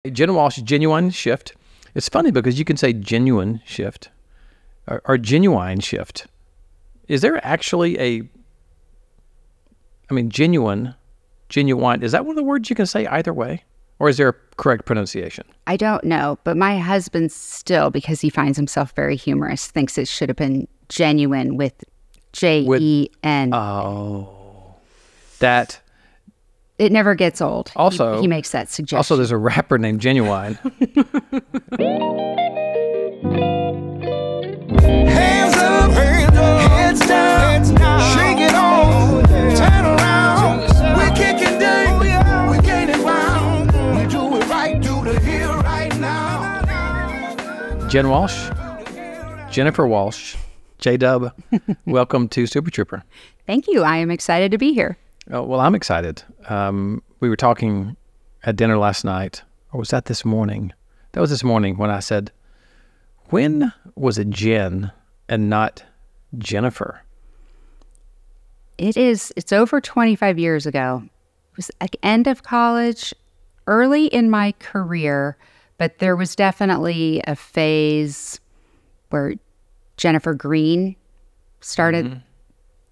Jenn Walsh, genuine shift. It's funny because you can say genuine shift or genuine shift. Is there actually genuine, is that one of the words you can say either way? Or is there a correct pronunciation? I don't know, but my husband still, because he finds himself very humorous, thinks it should have been genuine with J-E-N. Oh, that... It never gets old. Also, he makes that suggestion. Also, there's a rapper named Genuine. Hands up, heads down, shake it on, turn around. We're kicking day, we're gaining ground. We do it right, do the here right now. Jenn Walsh, Jennifer Walsh, J-Dub, welcome to Super TRUEper. Thank you. I am excited to be here. Oh, well, I'm excited. We were talking at dinner last night, or was that this morning? That was this morning when I said, when was it Jenn and not Jennifer? It's over 25 years ago. It was at the end of college, early in my career, but there was definitely a phase where Jennifer Green started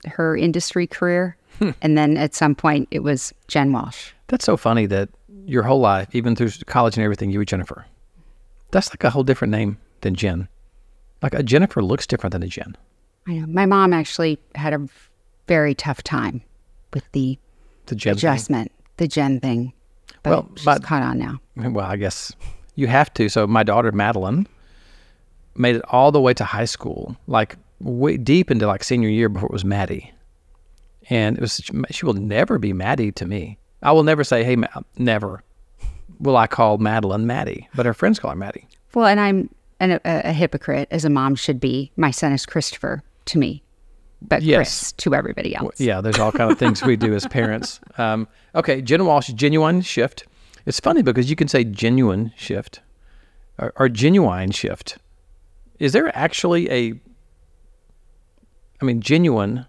her industry career. And then at some point, it was Jenn Walsh. That's so funny that your whole life, even through college and everything, you were Jennifer. That's like a whole different name than Jenn. Like a Jennifer looks different than a Jenn. I know. My mom actually had a very tough time with the Jenn adjustment, the Jenn thing. But she's caught on now. Well, I guess you have to. So my daughter, Madeline, made it all the way to high school, like way deep into like senior year before it was Maddie. And it was, she will never be Maddie to me. I will never say, hey, never will I call Madeline Maddie, but her friends call her Maddie. Well, and I'm a hypocrite, as a mom should be. My son is Christopher to me, but yes, Chris to everybody else. Well, yeah, there's all kind of things we do as parents. Okay, Jenn Walsh, genuine shift. It's funny because you can say genuine shift or genuine shift. Is there actually genuine,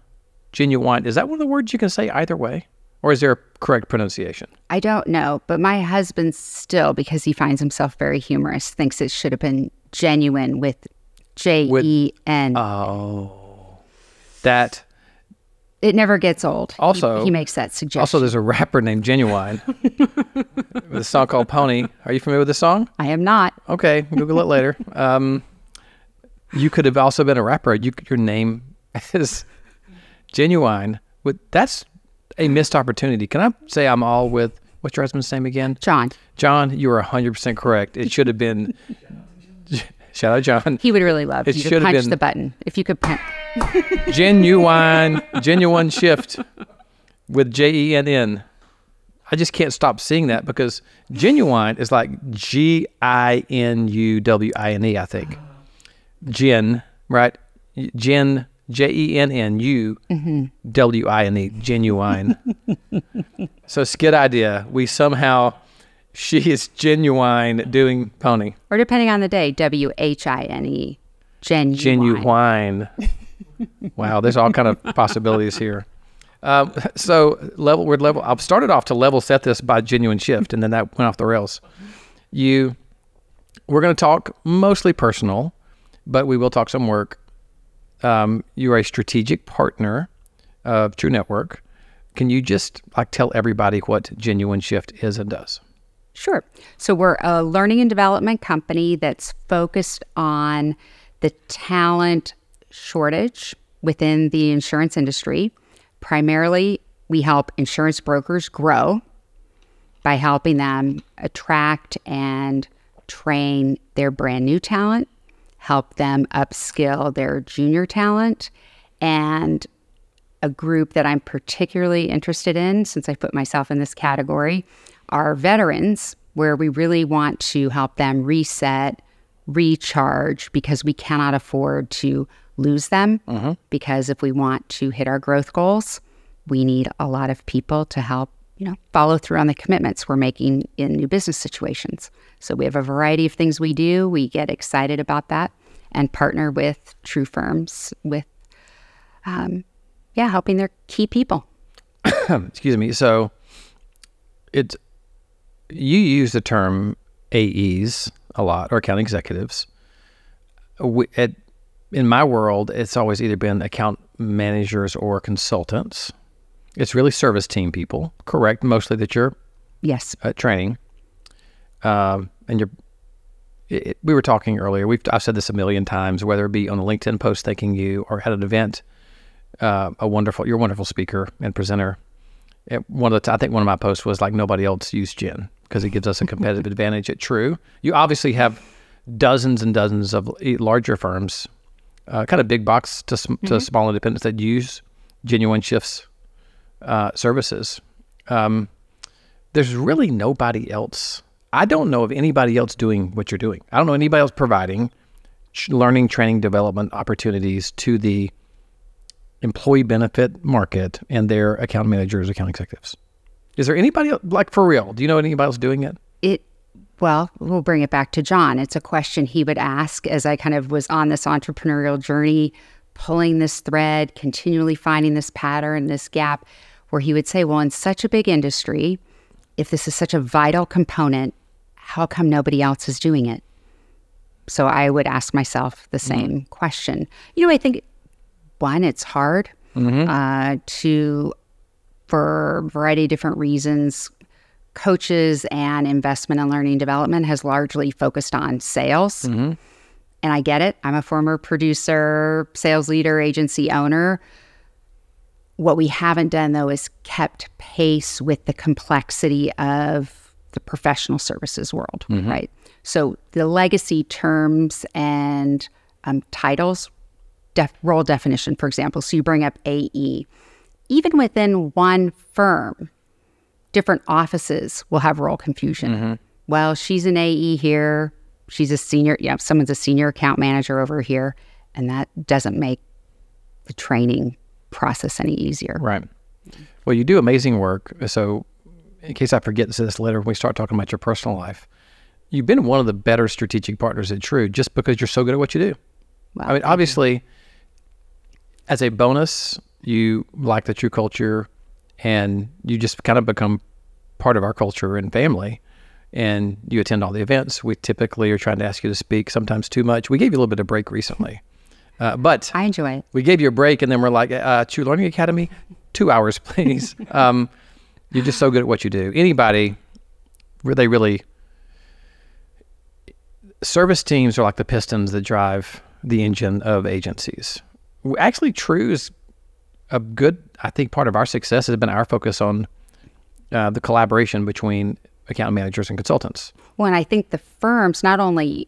is that one of the words you can say either way? Or is there a correct pronunciation? I don't know, but my husband still, because he finds himself very humorous, thinks it should have been genuine with J-E-N. Oh, that... It never gets old. Also, he makes that suggestion. Also, there's a rapper named Genuine with a song called Pony. Are you familiar with this song? I am not. Okay, Google it later. You could have also been a rapper. Your name is... Genuine. That's a missed opportunity. Can I say I'm all with, what's your husband's name again? John. John, you are 100% correct. It should have been, shout out John. He would really love you to punch the button. If you could punch. Genuine shift with J-E-N-N. I just can't stop seeing that because genuine is like G-I-N-U-W-I-N-E, I think. Jenn, right? Jenn. J-E-N-N-U-W-I-N-E, genuine. So skit idea. She is genuine doing Pony. Or depending on the day, W-H-I-N-E, genuine. Wow, there's all kind of possibilities here. So I've started off to level set this by genuine shift, and then that went off the rails. We're going to talk mostly personal, but we will talk some work. You're a strategic partner of True Network. Can you just tell everybody what Genuine Shift is and does? Sure. So we're a learning and development company that's focused on the talent shortage within the insurance industry. Primarily, we help insurance brokers grow by helping them attract and train their brand new talent, help them upskill their junior talent, and a group that I'm particularly interested in, since I put myself in this category, are veterans, where we really want to help them reset, recharge, because we cannot afford to lose them. Because if we want to hit our growth goals, we need a lot of people to help follow through on the commitments we're making in new business situations. So we have a variety of things we do. We get excited about that and partner with true firms with, helping their key people. Excuse me. So you use the term AEs a lot, or account executives. In my world, it's always either been account managers or consultants. It's really service team people, correct? Mostly that you're Yes. training. And we were talking earlier. I've said this a million times, whether it be on a LinkedIn post thanking you or at an event. You're a wonderful speaker and presenter. I think one of my posts was like, nobody else used Jenn because it gives us a competitive advantage at True. You obviously have dozens and dozens of larger firms, kind of big box to small independents that use Genuine Shift's services. There's really nobody else. I don't know of anybody else doing what you're doing. I don't know anybody else providing learning, training, development opportunities to the employee benefit market and their account managers, account executives. Is there anybody else, like for real? Do you know anybody else doing it? Well, we'll bring it back to John. It's a question he would ask as I kind of was on this entrepreneurial journey, pulling this thread, continually finding this pattern, this gap, where he would say, well, in such a big industry, if this is such a vital component, how come nobody else is doing it? So I would ask myself the same question. I think, one, it's hard for a variety of different reasons. Coaches and investment and learning development has largely focused on sales. And I get it. I'm a former producer, sales leader, agency owner. What we haven't done, though, is kept pace with the complexity of the professional services world, right? So the legacy terms and titles, role definition, for example. So you bring up AE. Even within one firm, different offices will have role confusion. Well, she's an AE here. She's a senior, someone's a senior account manager over here. And that doesn't make the training process any easier. Right. Well, you do amazing work. So in case I forget to say this later when we start talking about your personal life, you've been one of the better strategic partners at True just because you're so good at what you do. Well, I mean, obviously, as a bonus, you like the True culture and you just kind of become part of our culture and family, and you attend all the events. We typically are trying to ask you to speak, sometimes too much. We gave you a little bit of break recently. But I enjoy it. We gave you a break, and then we're like, True Learning Academy, 2 hours, please. You're just so good at what you do. Anybody, service teams are like the pistons that drive the engine of agencies. Actually, True is a good, I think part of our success has been our focus on the collaboration between account managers and consultants. Well, and I think the firms, not only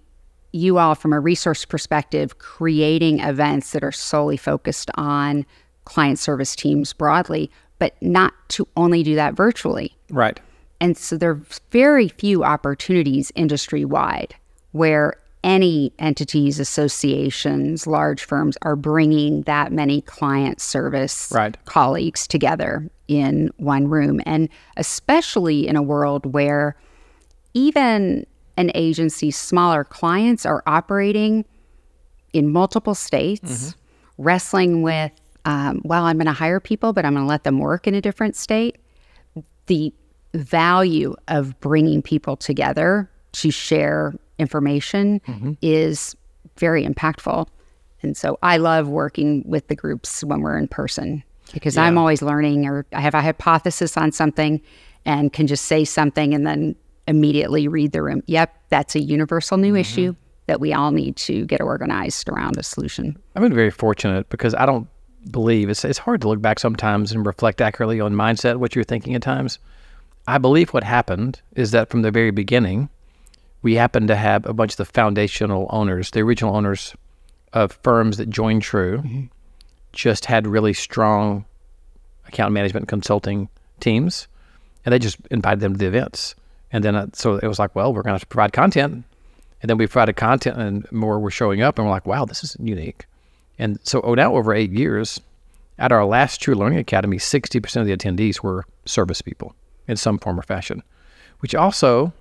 you all from a resource perspective, creating events that are solely focused on client service teams broadly, but not to only do that virtually. Right. And so there are very few opportunities industry-wide where any entities, associations, large firms are bringing that many client service colleagues together in one room. And especially in a world where even an agency's smaller clients are operating in multiple states, wrestling with, well, I'm going to hire people, but I'm going to let them work in a different state. The value of bringing people together to share information is very impactful. And so I love working with the groups when we're in person because I'm always learning, or I have a hypothesis on something and can just say something and then immediately read the room. Yep, that's a universal new issue that we all need to get organized around a solution. I've been very fortunate because I don't believe, it's hard to look back sometimes and reflect accurately on mindset, what you're thinking at times. I believe what happened is that from the very beginning, we happened to have a bunch of the foundational owners, the original owners of firms that joined True, just had really strong account management and consulting teams, and they just invited them to the events. And then so it was like, well, we're going to have to provide content. And then we provided content and more were showing up, and we're like, wow, this is unique. And so now over 8 years, at our last True Learning Academy, 60% of the attendees were service people in some form or fashion, which also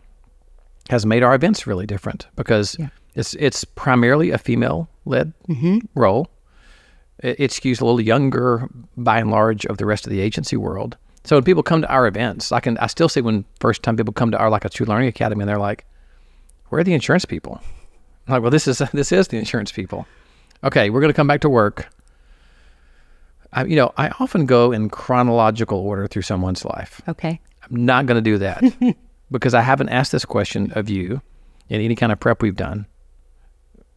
has made our events really different because it's primarily a female-led role. It skews a little younger, by and large, of the rest of the agency world. So when people come to our events, I still see when first time people come to our, like a True Learning Academy, and they're like, where are the insurance people? I'm like, well, this is the insurance people. Okay, we're going to come back to work. I often go in chronological order through someone's life. Okay. I'm not going to do that because I haven't asked this question of you in any kind of prep we've done.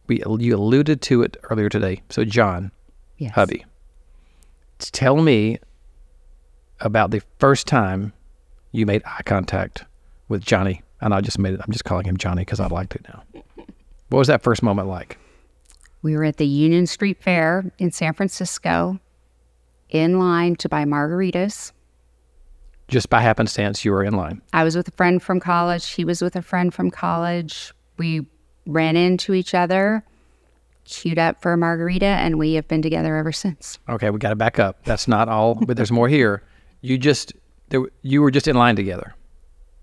You alluded to it earlier today. So John, Yes. hubby, tell me about the first time you made eye contact with Johnny. And I'm just calling him Johnny because I like to now. What was that first moment like? We were at the Union Street Fair in San Francisco, in line to buy margaritas. Just by happenstance, you were in line. I was with a friend from college. He was with a friend from college. We ran into each other, queued up for a margarita, and we have been together ever since. Okay, we got to back up. That's not all, but there's more here. You were just in line together.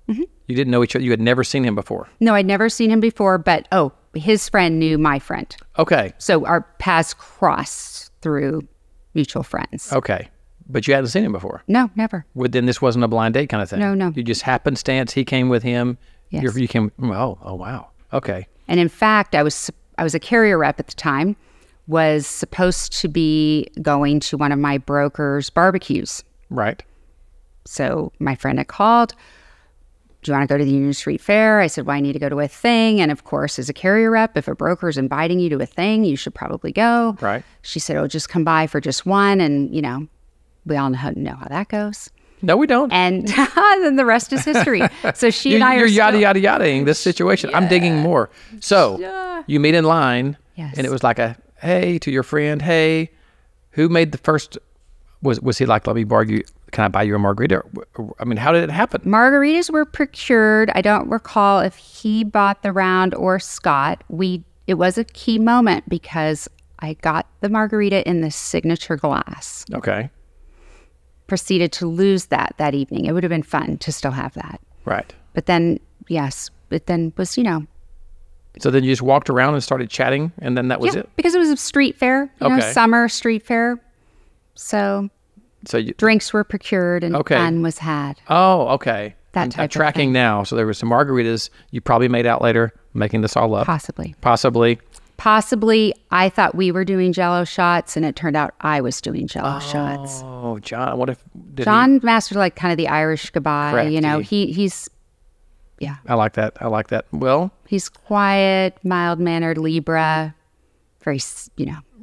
Mm-hmm. You didn't know each other. You had never seen him before. No, I'd never seen him before, but his friend knew my friend. Okay. So our paths crossed through mutual friends. Okay. But you hadn't seen him before. No, never. Then this wasn't a blind date kind of thing. No. You just happenstance. He came with him. Yes. You came. Oh, wow. Okay. And in fact, I was a carrier rep at the time, was supposed to be going to one of my broker's barbecues. Right. So my friend had called, do you want to go to the Union Street Fair? I said, well, I need to go to a thing. And of course, as a carrier rep, if a broker is inviting you to a thing, you should probably go. Right. She said, oh, just come by for just one. And, we all know how that goes. No, we don't. And then the rest is history. So she and I You're are yada, still, yada, yada-ing this situation. I'm digging more. So you meet in line, Yes. and it was like a, hey, to your friend, hey, who made the first, was he like, let me borrow you, can I buy you a margarita? I mean, how did it happen? Margaritas were procured. I don't recall if he bought the round or Scott. It was a key moment because I got the margarita in the signature glass. Okay. Proceeded to lose that evening. It would have been fun to still have that. Right. But then, yes, it then was, So then you just walked around and started chatting, and then that was it? because it was a street fair, Okay. summer street fair. So So you, drinks were procured and Okay. fun was had. oh, okay. That I'm type of tracking thing. now. So there was some margaritas you probably made out later, making this all up. Possibly. Possibly. I thought we were doing Jell-O shots, and it turned out I was doing Jell-O shots. Oh, John, what if, John mastered like kind of the Irish goodbye. Crafty. He's yeah. I like that. Well, He's quiet, mild-mannered Libra, very,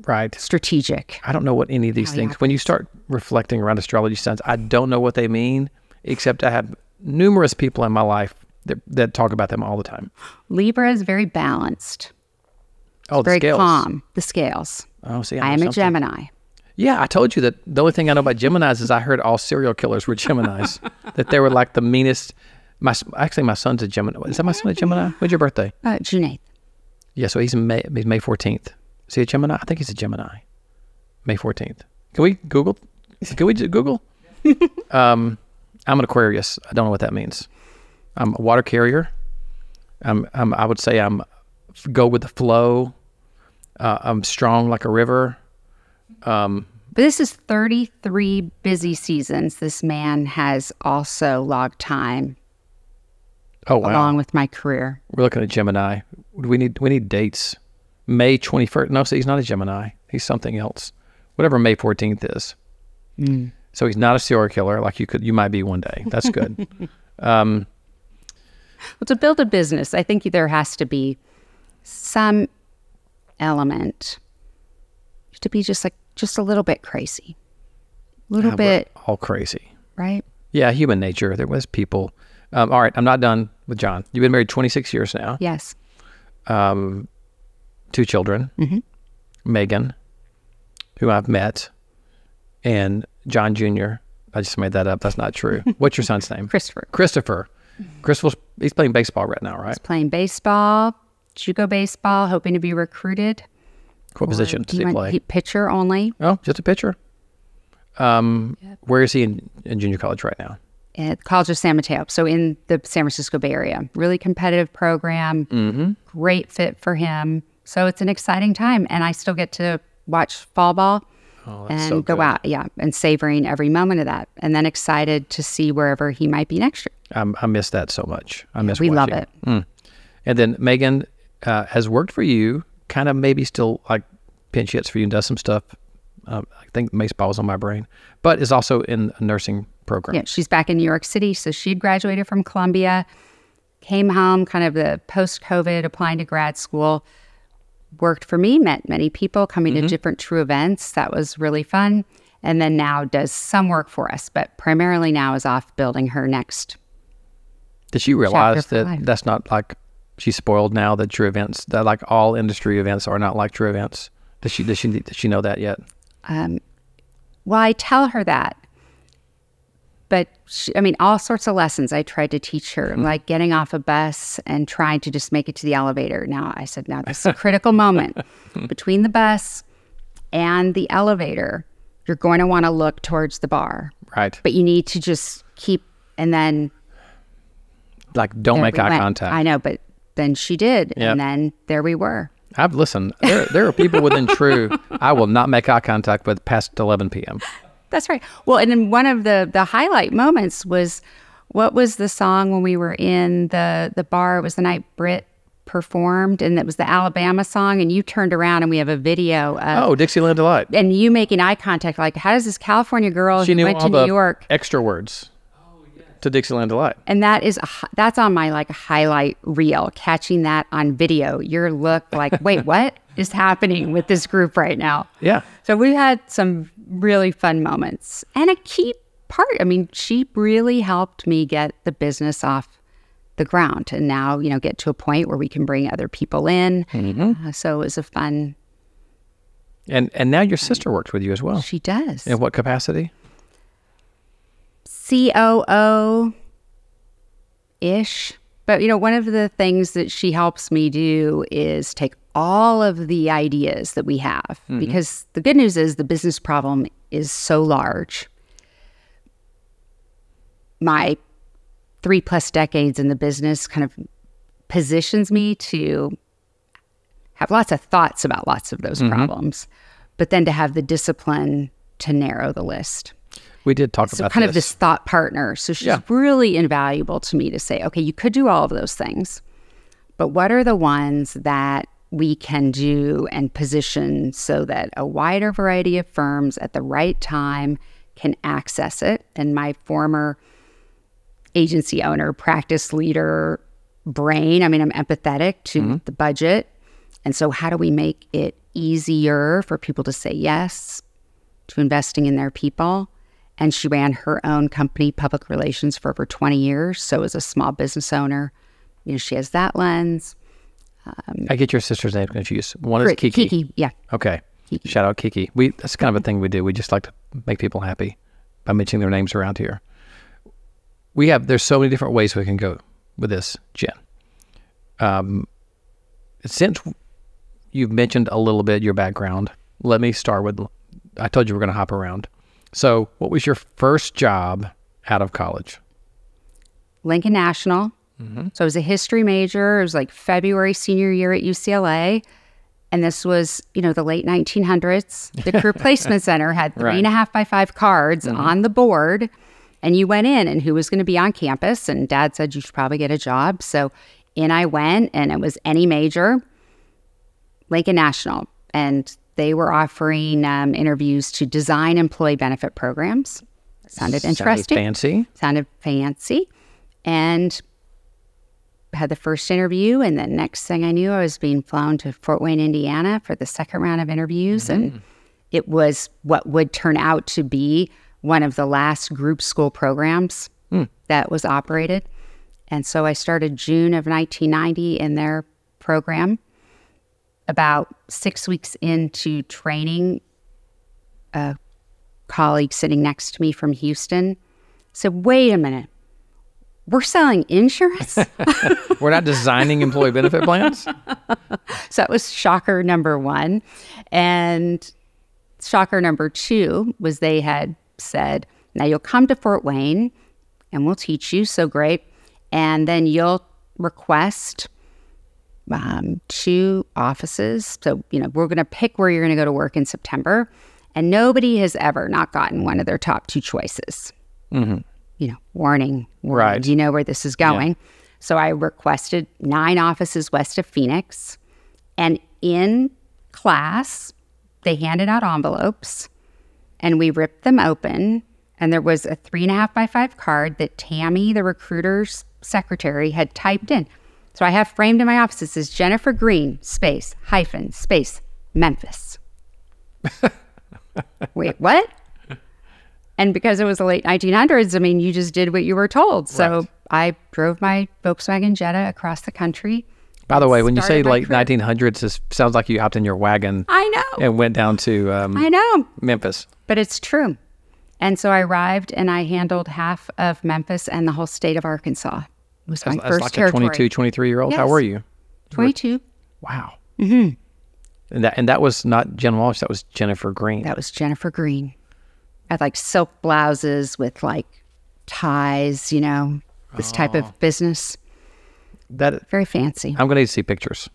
right. strategic. I don't know what any of these How he things, when you start reflecting around astrology signs, I don't know what they mean, except I have numerous people in my life that talk about them all the time. Libra is very balanced. Oh, the Very scales. calm. The scales. Oh, see, I know am a something. Gemini. Yeah, I told you that the only thing I know about Geminis is I heard all serial killers were Geminis, that they were like the meanest. Actually, my son's a Gemini. Is that my son a Gemini? When's your birthday? June 8th. Yeah, so he's May 14th. Is he a Gemini? I think he's a Gemini. May 14th. Can we Google? Can we just Google? I'm an Aquarius. I don't know what that means. I'm a water carrier. I would say go with the flow. I'm strong like a river. But this is 33 busy seasons. This man has also logged time Oh wow! along with my career. We're looking at Gemini. We need dates. May 21st. No, see, he's not a Gemini. He's something else. Whatever May 14th is. So he's not a serial killer like you might be one day. That's good. Well, to build a business, I think there has to be some element to be just a little bit crazy. A little bit, We're all crazy. right? Yeah, human nature. There was people. All right, I'm not done with John. You've been married 26 years now. Yes. 2 children. Megan, who I've met, and John Jr. I just made that up. That's not true. What's your son's name? Christopher. He's playing baseball right now, right? Playing baseball, JUCO baseball, hoping to be recruited. What position does he play? Pitcher only. Oh, just a pitcher. Where is he in junior college right now? At College of San Mateo, so in the San Francisco Bay Area. Really competitive program, great fit for him. So it's an exciting time, and I still get to watch fall ball and go out, and savoring every moment of that. And then excited to see wherever he might be next year. I miss that so much. I miss We love watching. it. And then Megan has worked for you, kind of maybe still like pinch hits for you and does some stuff. I think baseball was on my brain, but is also in a nursing program. Yeah, she's back in New York City. So she'd graduated from Columbia, came home kind of the post-COVID, applying to grad school, worked for me, met many people coming to different True events. That was really fun. And then now does some work for us, but primarily now is off building her next. Did she realize that that's not like she's spoiled now, that True events, that like all industry events are not like True events? Does she know that yet? Well, I tell her that. But, all sorts of lessons I tried to teach her, like getting off a bus and trying to just make it to the elevator. Now, I said, now this is a critical moment. Between the bus and the elevator, you're going to want to look towards the bar. Right. But you need to just keep, and then... Like, don't make eye contact. I know, but then she did. Yep. And then there we were. Listen, there are people within True I will not make eye contact with past 11 p.m. That's right. Well, and then one of the highlight moments was, what was the song when we were in the bar? It was the night Britt performed, and it was the Alabama song, and you turned around and we have a video of... Oh, Dixieland Delight. And you making eye contact, like, how does this California girl who went to New York... extra words to Dixieland Delight. And that's on my, like, highlight reel, catching that on video. Your look like, wait, what is happening with this group right now? Yeah. So we had some really fun moments. And a key part, she really helped me get the business off the ground and now, get to a point where we can bring other people in. So it was a fun... And now your sister works with you as well. She does. In what capacity? COO-ish. But, one of the things that she helps me do is take all of the ideas that we have, because the good news is the business problem is so large. My 3+ decades in the business kind of positions me to have lots of thoughts about lots of those problems, but then to have the discipline to narrow the list. We did talk about So kind of this thought partner. So she's really invaluable to me to say, okay, you could do all of those things, but what are the ones that we can do and position so that a wider variety of firms at the right time can access it? And my former agency owner, practice leader brain, I'm empathetic to the budget. And so how do we make it easier for people to say yes to investing in their people? And she ran her own company, public relations, for over 20 years. So as a small business owner, she has that lens. I get your sister's name confused. One is Kiki. Kiki, yeah. Okay. Kiki. Shout out Kiki. That's kind of a thing we do. We just like to make people happy by mentioning their names around here. There's so many different ways we can go with this, Jen. Since you've mentioned a little bit your background, let me start with, I told you we're going to hop around. So what was your first job out of college? Lincoln National. So I was a history major. It was like February senior year at UCLA. And this was, the late 1900s. The Career Placement Center had 3.5 by 5 cards on the board. And you went in, and who was going to be on campus. And Dad said, you should probably get a job. So in I went, and it was any major, Lincoln National. And they were offering interviews to design employee benefit programs. Sounded interesting. Sounded fancy. And had the first interview, and then next thing I knew, I was being flown to Fort Wayne, Indiana for the second round of interviews. And it was what would turn out to be one of the last group school programs that was operated. And so I started June of 1990 in their program. About 6 weeks into training, a colleague sitting next to me from Houston said, wait a minute, we're selling insurance? We're not designing employee benefit plans? So that was shocker number one. And shocker number two was they had said, now you'll come to Fort Wayne and we'll teach you, so great. And then you'll request 2 offices. So, we're going to pick where you're going to go to work in September. And nobody has ever not gotten one of their top 2 choices. Warning. Right. You know where this is going. Yeah. So I requested 9 offices west of Phoenix. And in class, they handed out envelopes and we ripped them open. And there was a 3.5 by 5 card that Tammy, the recruiter's secretary, had typed in. So I have framed in my office, it says Jennifer Green, space, hyphen, space, Memphis. Wait, what? And because it was the late 1900s, I mean, you just did what you were told. So I drove my Volkswagen Jetta across the country. By the way, when you say started my late career. 1900s, it sounds like you hopped in your wagon I know. and went down to I know. Memphis. But it's true. And so I arrived and I handled half of Memphis and the whole state of Arkansas. It was my That's first like territory. a 22, 23-year-old. How Yes. were you? 22. Wow. Mm-hmm. And that was not Jenn Walsh. That was Jennifer Green. That was Jennifer Green. I had like silk blouses with like ties, you know, this type of business. That Very fancy. I'm going to need to see pictures.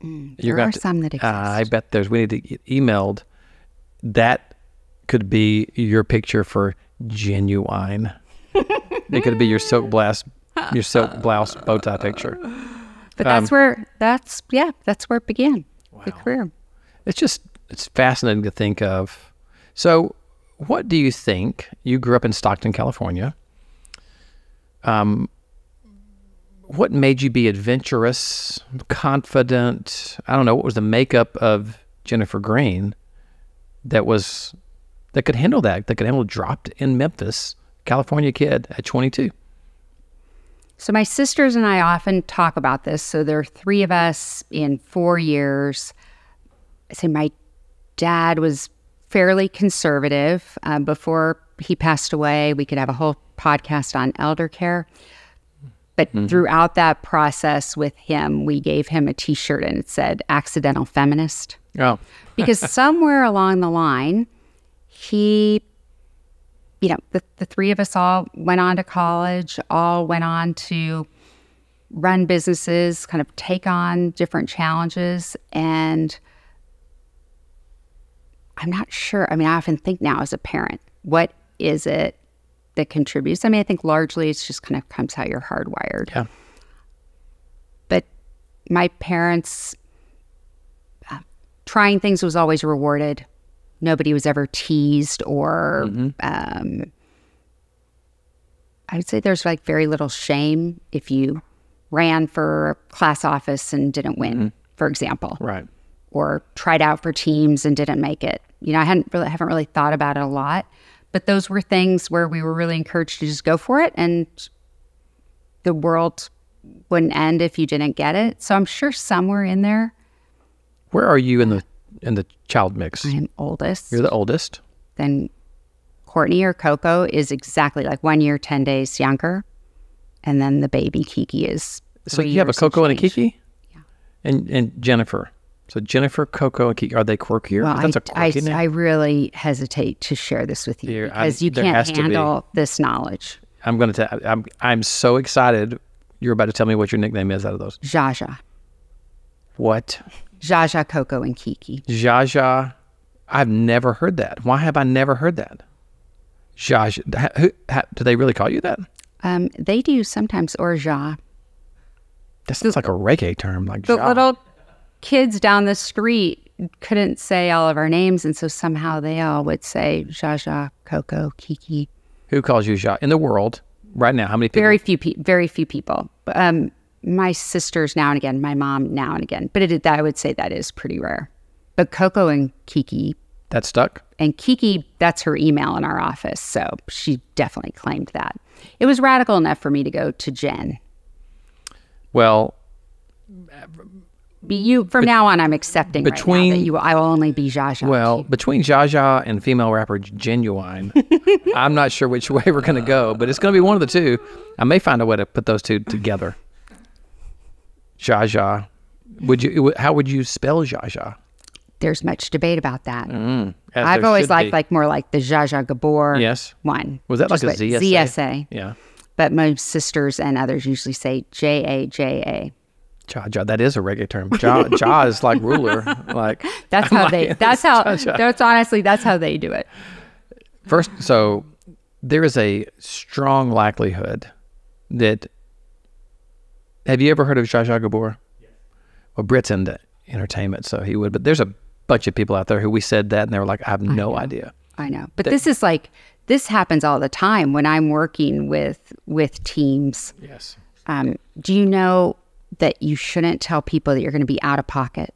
There are some that exist. I bet we need to get emailed. That could be your picture for genuine. It could be your silk blouse bow tie picture. But that's where it began, the career. It's fascinating to think of. So what do you think? You grew up in Stockton, California. What made you be adventurous, confident? I don't know. What was the makeup of Jennifer Green that could handle that could handle dropped in Memphis, California kid at 22? So my sisters and I often talk about this. So there are 3 of us in 4 years. I say my dad was fairly conservative. Before he passed away, we could have a whole podcast on elder care. But throughout that process with him, we gave him a T-shirt and it said accidental feminist. Oh. Because somewhere along the line, he, you know, the 3 of us all went on to college, all went on to run businesses, kind of take on different challenges. And I'm not sure. I mean, I often think now as a parent, what is it that contributes? I mean, I think largely it's just kind of comes how you're hardwired. Yeah. But my parents, trying things was always rewarded. Nobody was ever teased or, I would say there's like very little shame if you ran for class office and didn't win, for example. Right. Or tried out for teams and didn't make it. You know, I haven't really thought about it a lot. But those were things where we were really encouraged to just go for it, and the world wouldn't end if you didn't get it. So I'm sure somewhere in there. Where are you in the child mix? I'm oldest. You're the oldest. Then Courtney or Coco is exactly like 1 year, 10 days younger. And then the baby Kiki is 3 So you have a years Coco and a change. Kiki? Yeah. And Jennifer. So Jennifer, Coco, and Kiki, are they quirkier? Well, That's a quirky name. I really hesitate to share this with you Here, because you there can't has to be. handle this knowledge. I'm going to tell. I'm so excited. You're about to tell me what your nickname is out of those. Jaja. What? Jaja, Coco, and Kiki. Jaja. I've never heard that. Why have I never heard that? Jaja. Do they really call you that? They do sometimes, or Ja. That sounds like a reggae term, like The Ja. little kids down the street couldn't say all of our names, and so somehow they all would say Jaja, Coco, Kiki. Who calls you Ja in the world right now? How many people? Very few people. My sisters now and again, my mom now and again, but I would say that is pretty rare. But Coco and Kiki, That stuck? and Kiki, that's her email in our office, so she definitely claimed that. It was radical enough for me to go to Jen. Well, From now on, I'm accepting between- right now that I will only be Jaja. well, between Jaja and female rapper Genuine, I'm not sure which way we're going to go, but it's going to be one of the two. I may find a way to put those two together. Jaja. How would you spell Jaja? There's much debate about that. As I've there always should liked be. like more like the Jaja Gabor Yes. one. Was that like Just a ZSA? ZSA. Yeah. But my sisters and others usually say Jaja. Ja, that is a reggae term. Ja is like ruler. Like That's how that's honestly how they do it. First, so there is a strong likelihood that Have you ever heard of Zsa Zsa Gabor? Yes. Well, Britt's into entertainment, so he would. But there's a bunch of people out there who we said that, and they were like, I have no idea. I know. But this happens all the time when I'm working with teams. Yes. Do you know that you shouldn't tell people that you're going to be out of pocket?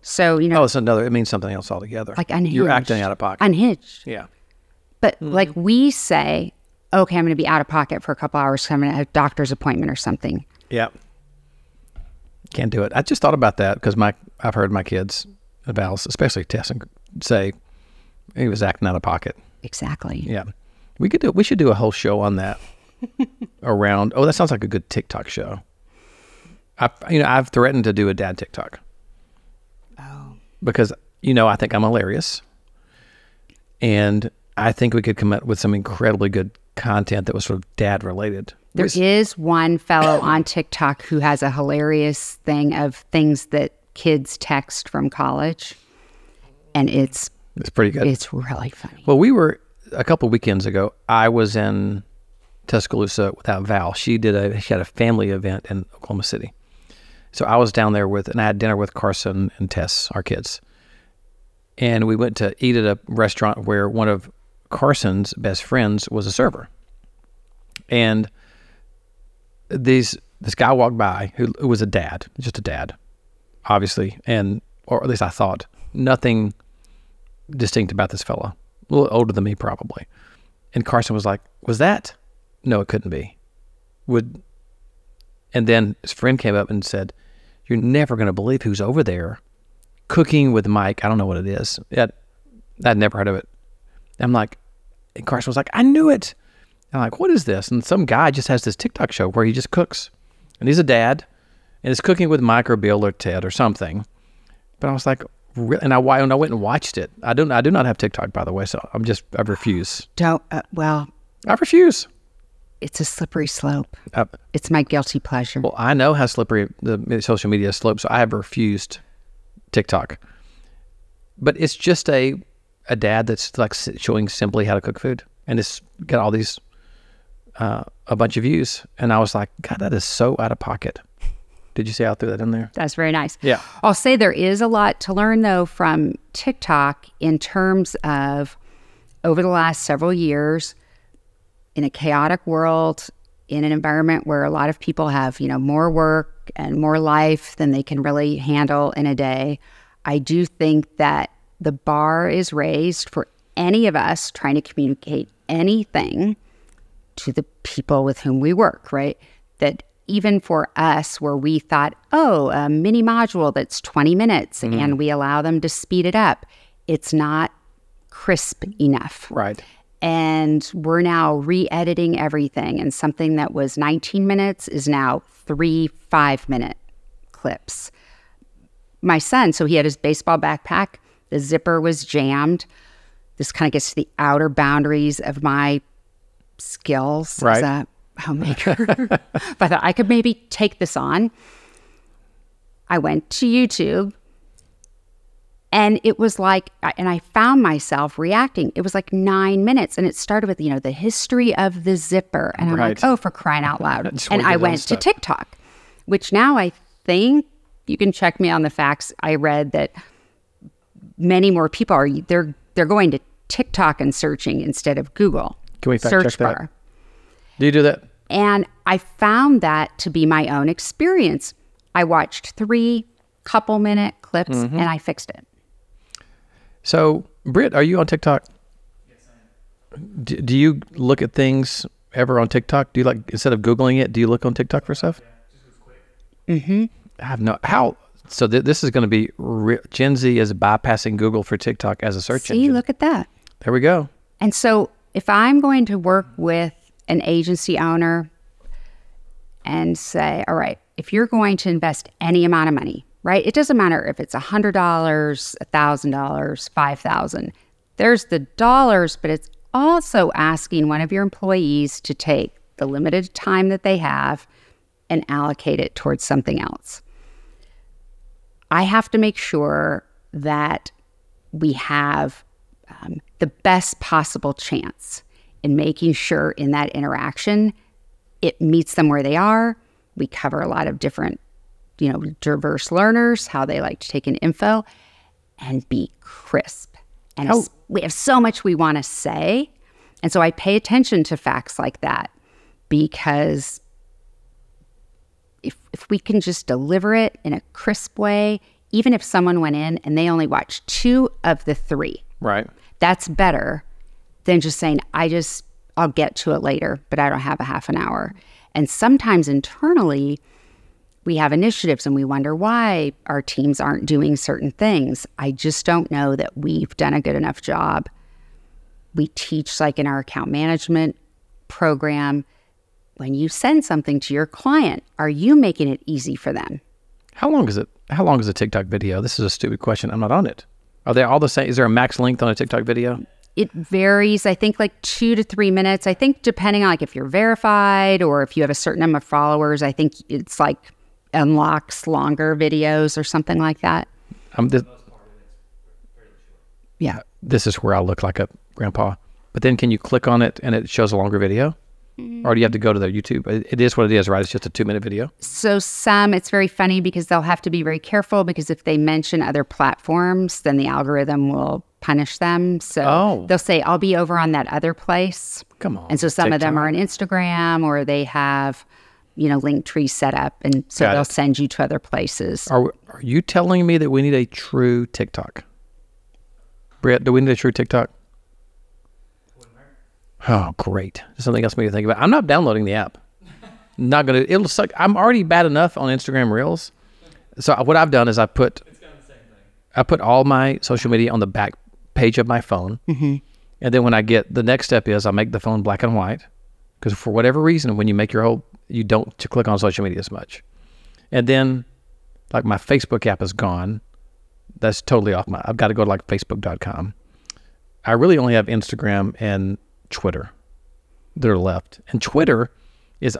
So, it means something else altogether. Like unhinged. You're acting out of pocket. Unhinged. Yeah. But like we say, okay, I'm going to be out of pocket for a couple hours because I'm going to have a doctor's appointment or something. Yeah. Can't do it. I just thought about that because I've heard my kids, Val's, especially Tess, say he was acting out of pocket. Exactly. Yeah. We should do a whole show on that around. Oh, that sounds like a good TikTok show. I've threatened to do a dad TikTok. Oh. Because, I think I'm hilarious. And I think we could come up with some incredibly good content that was sort of dad related. There is one fellow on TikTok who has a hilarious thing of things that kids text from college. And it's pretty good. It's really funny. Well, we were a couple weekends ago. I was in Tuscaloosa without Val. She had a family event in Oklahoma City. So I was down there and I had dinner with Carson and Tess, our kids. And we went to eat at a restaurant where one of Carson's best friends was a server. And this guy walked by who was a dad, just a dad, obviously, or at least I thought, nothing distinct about this fella. A little older than me, probably. And Carson was like, was that? No, it couldn't be. And then his friend came up and said, you're never going to believe who's over there cooking with Mike. I don't know what it is. I'd never heard of it. I'm like, and Carson was like, I knew it. I'm like, what is this? And some guy just has this TikTok show where he just cooks. And he's a dad. And he's cooking with Mike or Bill or Ted or something. But I was like, really? And I went and watched it. I do not have TikTok, by the way, so I refuse. I refuse. It's a slippery slope. It's my guilty pleasure. Well, I know how slippery the social media slopes, so I have refused TikTok. But it's just a dad that's like showing simply how to cook food. And it's got all these, a bunch of views. And I was like, God, that is so out of pocket. Did you see how I threw that in there? That's very nice. Yeah. I'll say there is a lot to learn, though, from TikTok in terms of over the last several years, in a chaotic world, in an environment where a lot of people have, more work and more life than they can really handle in a day, I do think that the bar is raised for any of us trying to communicate anything to the people with whom we work, right? That even for us, where we thought, a mini module that's 20 minutes and we allow them to speed it up, it's not crisp enough. Right. And we're now re-editing everything. And something that was 19 minutes is now 3 5-minute clips. My son, so he had his baseball backpack. The zipper was jammed. This kind of gets to the outer boundaries of my skills as a homemaker. But I thought I could maybe take this on. I went to YouTube. And it was like, and I found myself reacting. It was like 9 minutes. And it started with, the history of the zipper. And I'm like, for crying out loud. And I went to TikTok, which now I think you can check me on the facts. I read that many more people they're going to TikTok and searching instead of Google. Can we fact search check that? bar. Do you do that? And I found that to be my own experience. I watched 3 couple-minute clips and I fixed it. So, Britt, are you on TikTok? Yes, I am. Do you look at things ever on TikTok? Do you instead of Googling it, do you look on TikTok for stuff? Yeah, just quick. Mm-hmm. I have so this is going to be, Gen Z is bypassing Google for TikTok as a search engine. See, look at that. There we go. And so if I'm going to work with an agency owner and say, all right, if you're going to invest any amount of money, right? It doesn't matter if it's $100, $1,000, $5,000. There's the dollars, but it's also asking one of your employees to take the limited time that they have and allocate it towards something else. I have to make sure that we have the best possible chance in making sure in that interaction It meets them where they are. We cover a lot of different, diverse learners, how they like to take in info, and be crisp. And we have so much we want to say. And so I pay attention to facts like that, because if we can just deliver it in a crisp way, even if someone went in and they only watched 2 of the 3, right, that's better than just saying, I'll get to it later, but I don't have a half an hour. And sometimes internally, we have initiatives and we wonder why our teams aren't doing certain things. I just don't know that we've done a good enough job. We teach, like in our account management program, when you send something to your client, are you making it easy for them? How long is a TikTok video? This is a stupid question. I'm not on it. Are they all the same? Is there a max length on a TikTok video? It varies. I think like 2 to 3 minutes. I think depending on like if you're verified or if you have a certain number of followers, I think it's like unlocks longer videos or something like that. Yeah. This is where I look like a grandpa. But then can you click on it and it shows a longer video? Or do you have to go to their YouTube? It is what it is, right? It's just a 2-minute video. So it's very funny because they'll have to be very careful, because if they mention other platforms, then the algorithm will punish them. So they'll say, I'll be over on that other place. Come on. And so some of them are on Instagram, or they have, Linktree set up. And so they'll send you to other places. Are you telling me that we need a true TikTok? Brett, do we need a true TikTok? Oh, great. Something else for me to think about. I'm not downloading the app. Not going to, it'll suck. I'm already bad enough on Instagram Reels. So what I've done is I put all my social media on the back page of my phone. Mm-hmm. And then when I get, the next step is I make the phone black and white. Because for whatever reason, when you make you don't click on social media as much. And then like my Facebook app is gone. That's totally off I've got to go to like facebook.com. I really only have Instagram and Twitter that are left. And Twitter is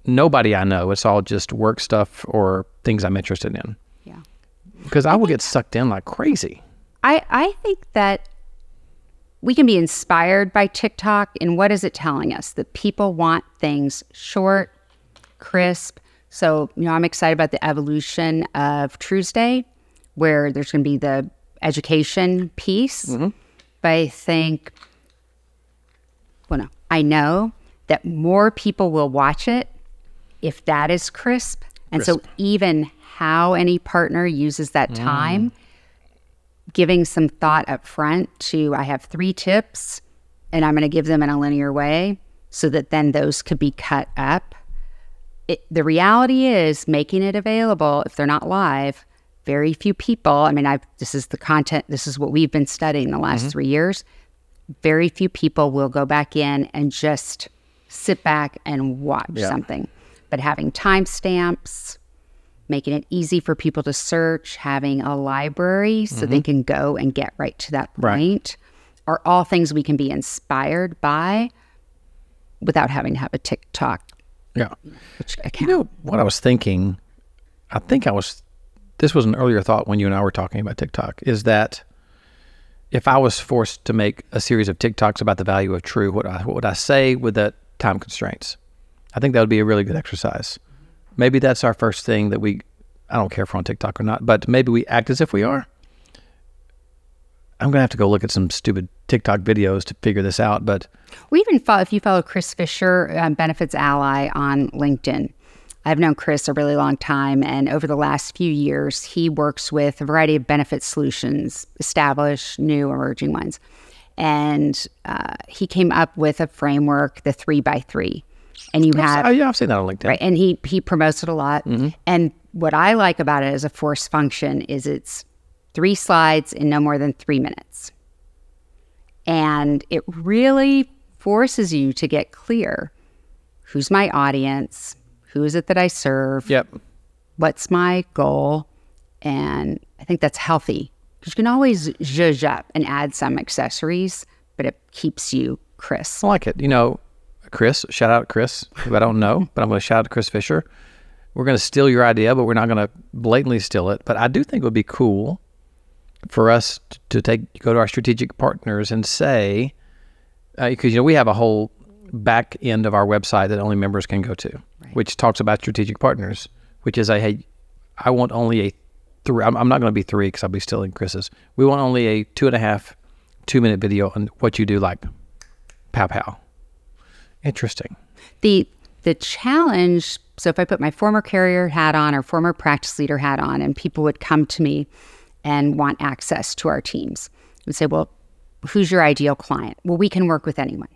nobody I know. It's all just work stuff or things I'm interested in. Yeah. Because I will get sucked in like crazy. I think that we can be inspired by TikTok. And what is it telling us? That people want things short, crisp. So, I'm excited about the evolution of Tuesday, where there's going to be the education piece. Mm-hmm. But I think, I know that more people will watch it if that is crisp. And so even how any partner uses that time, giving some thought up front to, I have 3 tips and I'm going to give them in a linear way so that then those could be cut up. The reality is making it available, if they're not live, very few people, this is the content, this is what we've been studying the last 3 years. Very few people will go back in and just sit back and watch something. But having timestamps, making it easy for people to search, having a library so they can go and get right to that point, are all things we can be inspired by without having to have a TikTok account. What I was thinking, this was an earlier thought when you and I were talking about TikTok, is that if I was forced to make a series of TikToks about the value of true, what would I say with that time constraints? I think that would be a really good exercise. Maybe that's our first thing that I don't care if we're on TikTok or not, but maybe we act as if we are. I'm going to have to go look at some stupid TikTok videos to figure this out, but... We even if you follow Chris Fisher, Benefits Ally on LinkedIn. I've known Chris a really long time, and over the last few years, he works with a variety of benefit solutions, established, new, emerging ones. And he came up with a framework, the 3x3. And I've seen that on LinkedIn. Right, and he promotes it a lot. Mm-hmm. And what I like about it as a force function is it's 3 slides in no more than 3 minutes. And it really forces you to get clear. Who's my audience? Who is it that I serve? Yep. What's my goal? And I think that's healthy, because you can always zhuzh up and add some accessories, but it keeps you crisp. I like it. Chris, shout out Chris, who I don't know, but I'm going to shout out to Chris Fisher. We're going to steal your idea, but we're not going to blatantly steal it. But I do think it would be cool for us to go to our strategic partners and say, because we have a whole back end of our website that only members can go to, which talks about strategic partners, which is hey, I want only a 3. I'm not going to be 3 because I'll be stealing Chris's. We want only a 2.5, 2-minute video on what you do, like pow pow. Interesting. The challenge, so if I put my former carrier hat on or former practice leader hat on, and people would come to me and want access to our teams, and say, well, who's your ideal client? Well, we can work with anyone.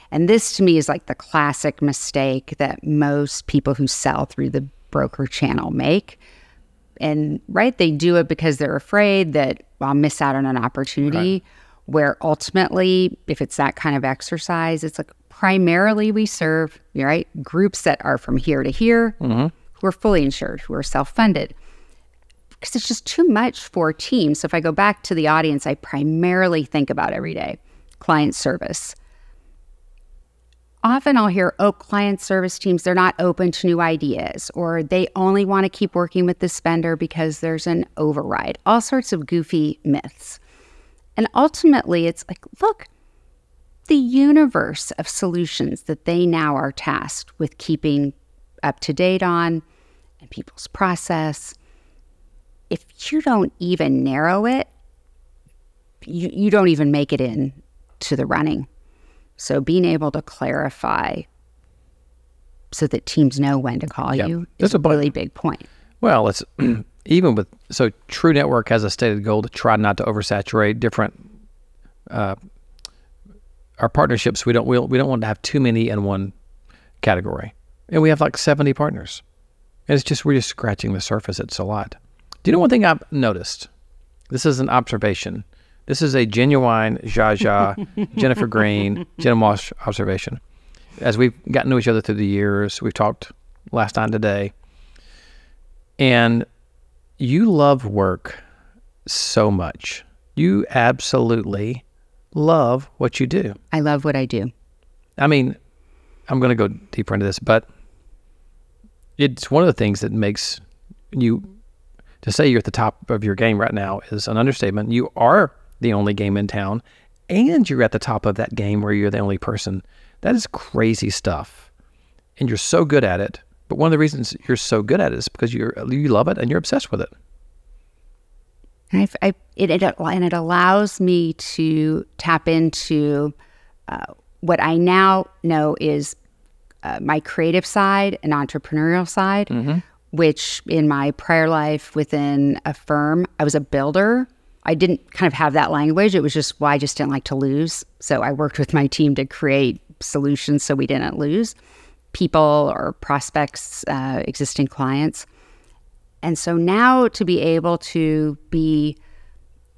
And this to me is like the classic mistake that most people who sell through the broker channel make. And they do it because they're afraid that I'll miss out on an opportunity, where ultimately, if it's that kind of exercise, it's like primarily we serve groups that are from here to here, who are fully insured, who are self-funded. Because it's just too much for teams. So if I go back to the audience I primarily think about every day, client service. Often I'll hear, client service teams, they're not open to new ideas, or they only want to keep working with this vendor because there's an override, all sorts of goofy myths. And ultimately, it's like, look, the universe of solutions that they now are tasked with keeping up to date on and people's process, if you don't even narrow it, you don't even make it in to the running. So being able to clarify so that teams know when to call you is a really big point. Well, it's even with, so True Network has a stated goal to try not to oversaturate different, our partnerships. We don't want to have too many in one category. And we have like 70 partners. And we're just scratching the surface. It's a lot. Do you know one thing I've noticed? This is an observation. This is a genuine Jennifer Green, Jenn Walsh observation. As we've gotten to each other through the years, we've talked last time today, and you love work so much. You absolutely love what you do. I love what I do. I mean, I'm going to go deeper into this, but it's one of the things that makes you, to say you're at the top of your game right now is an understatement. You are the only game in town, and you're at the top of that game where you're the only person. That is crazy stuff, and you're so good at it. But one of the reasons you're so good at it is because you love it and you're obsessed with it. And it allows me to tap into what I now know is my creative side and entrepreneurial side, which in my prior life within a firm, I was a builder. I didn't kind of have that language. It was just, I just didn't like to lose. So I worked with my team to create solutions so we didn't lose people or prospects, existing clients. And so now to be able to be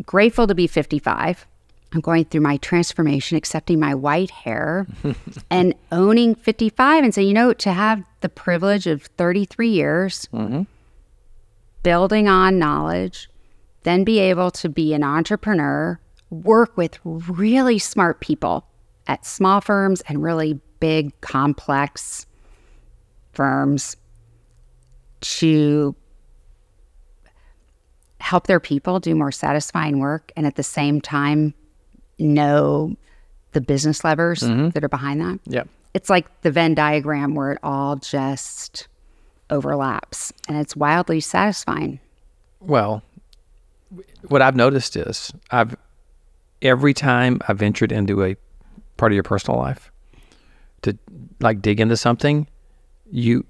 grateful to be 55, I'm going through my transformation, accepting my white hair and owning 55 and say, to have the privilege of 33 years, building on knowledge, then be able to be an entrepreneur, work with really smart people at small firms and really big, complex firms to help their people do more satisfying work, and at the same time know the business levers that are behind that. Yeah. It's like the Venn diagram where it all just overlaps, and it's wildly satisfying. Well, what I've noticed is every time I've ventured into a part of your personal life to like dig into something, you're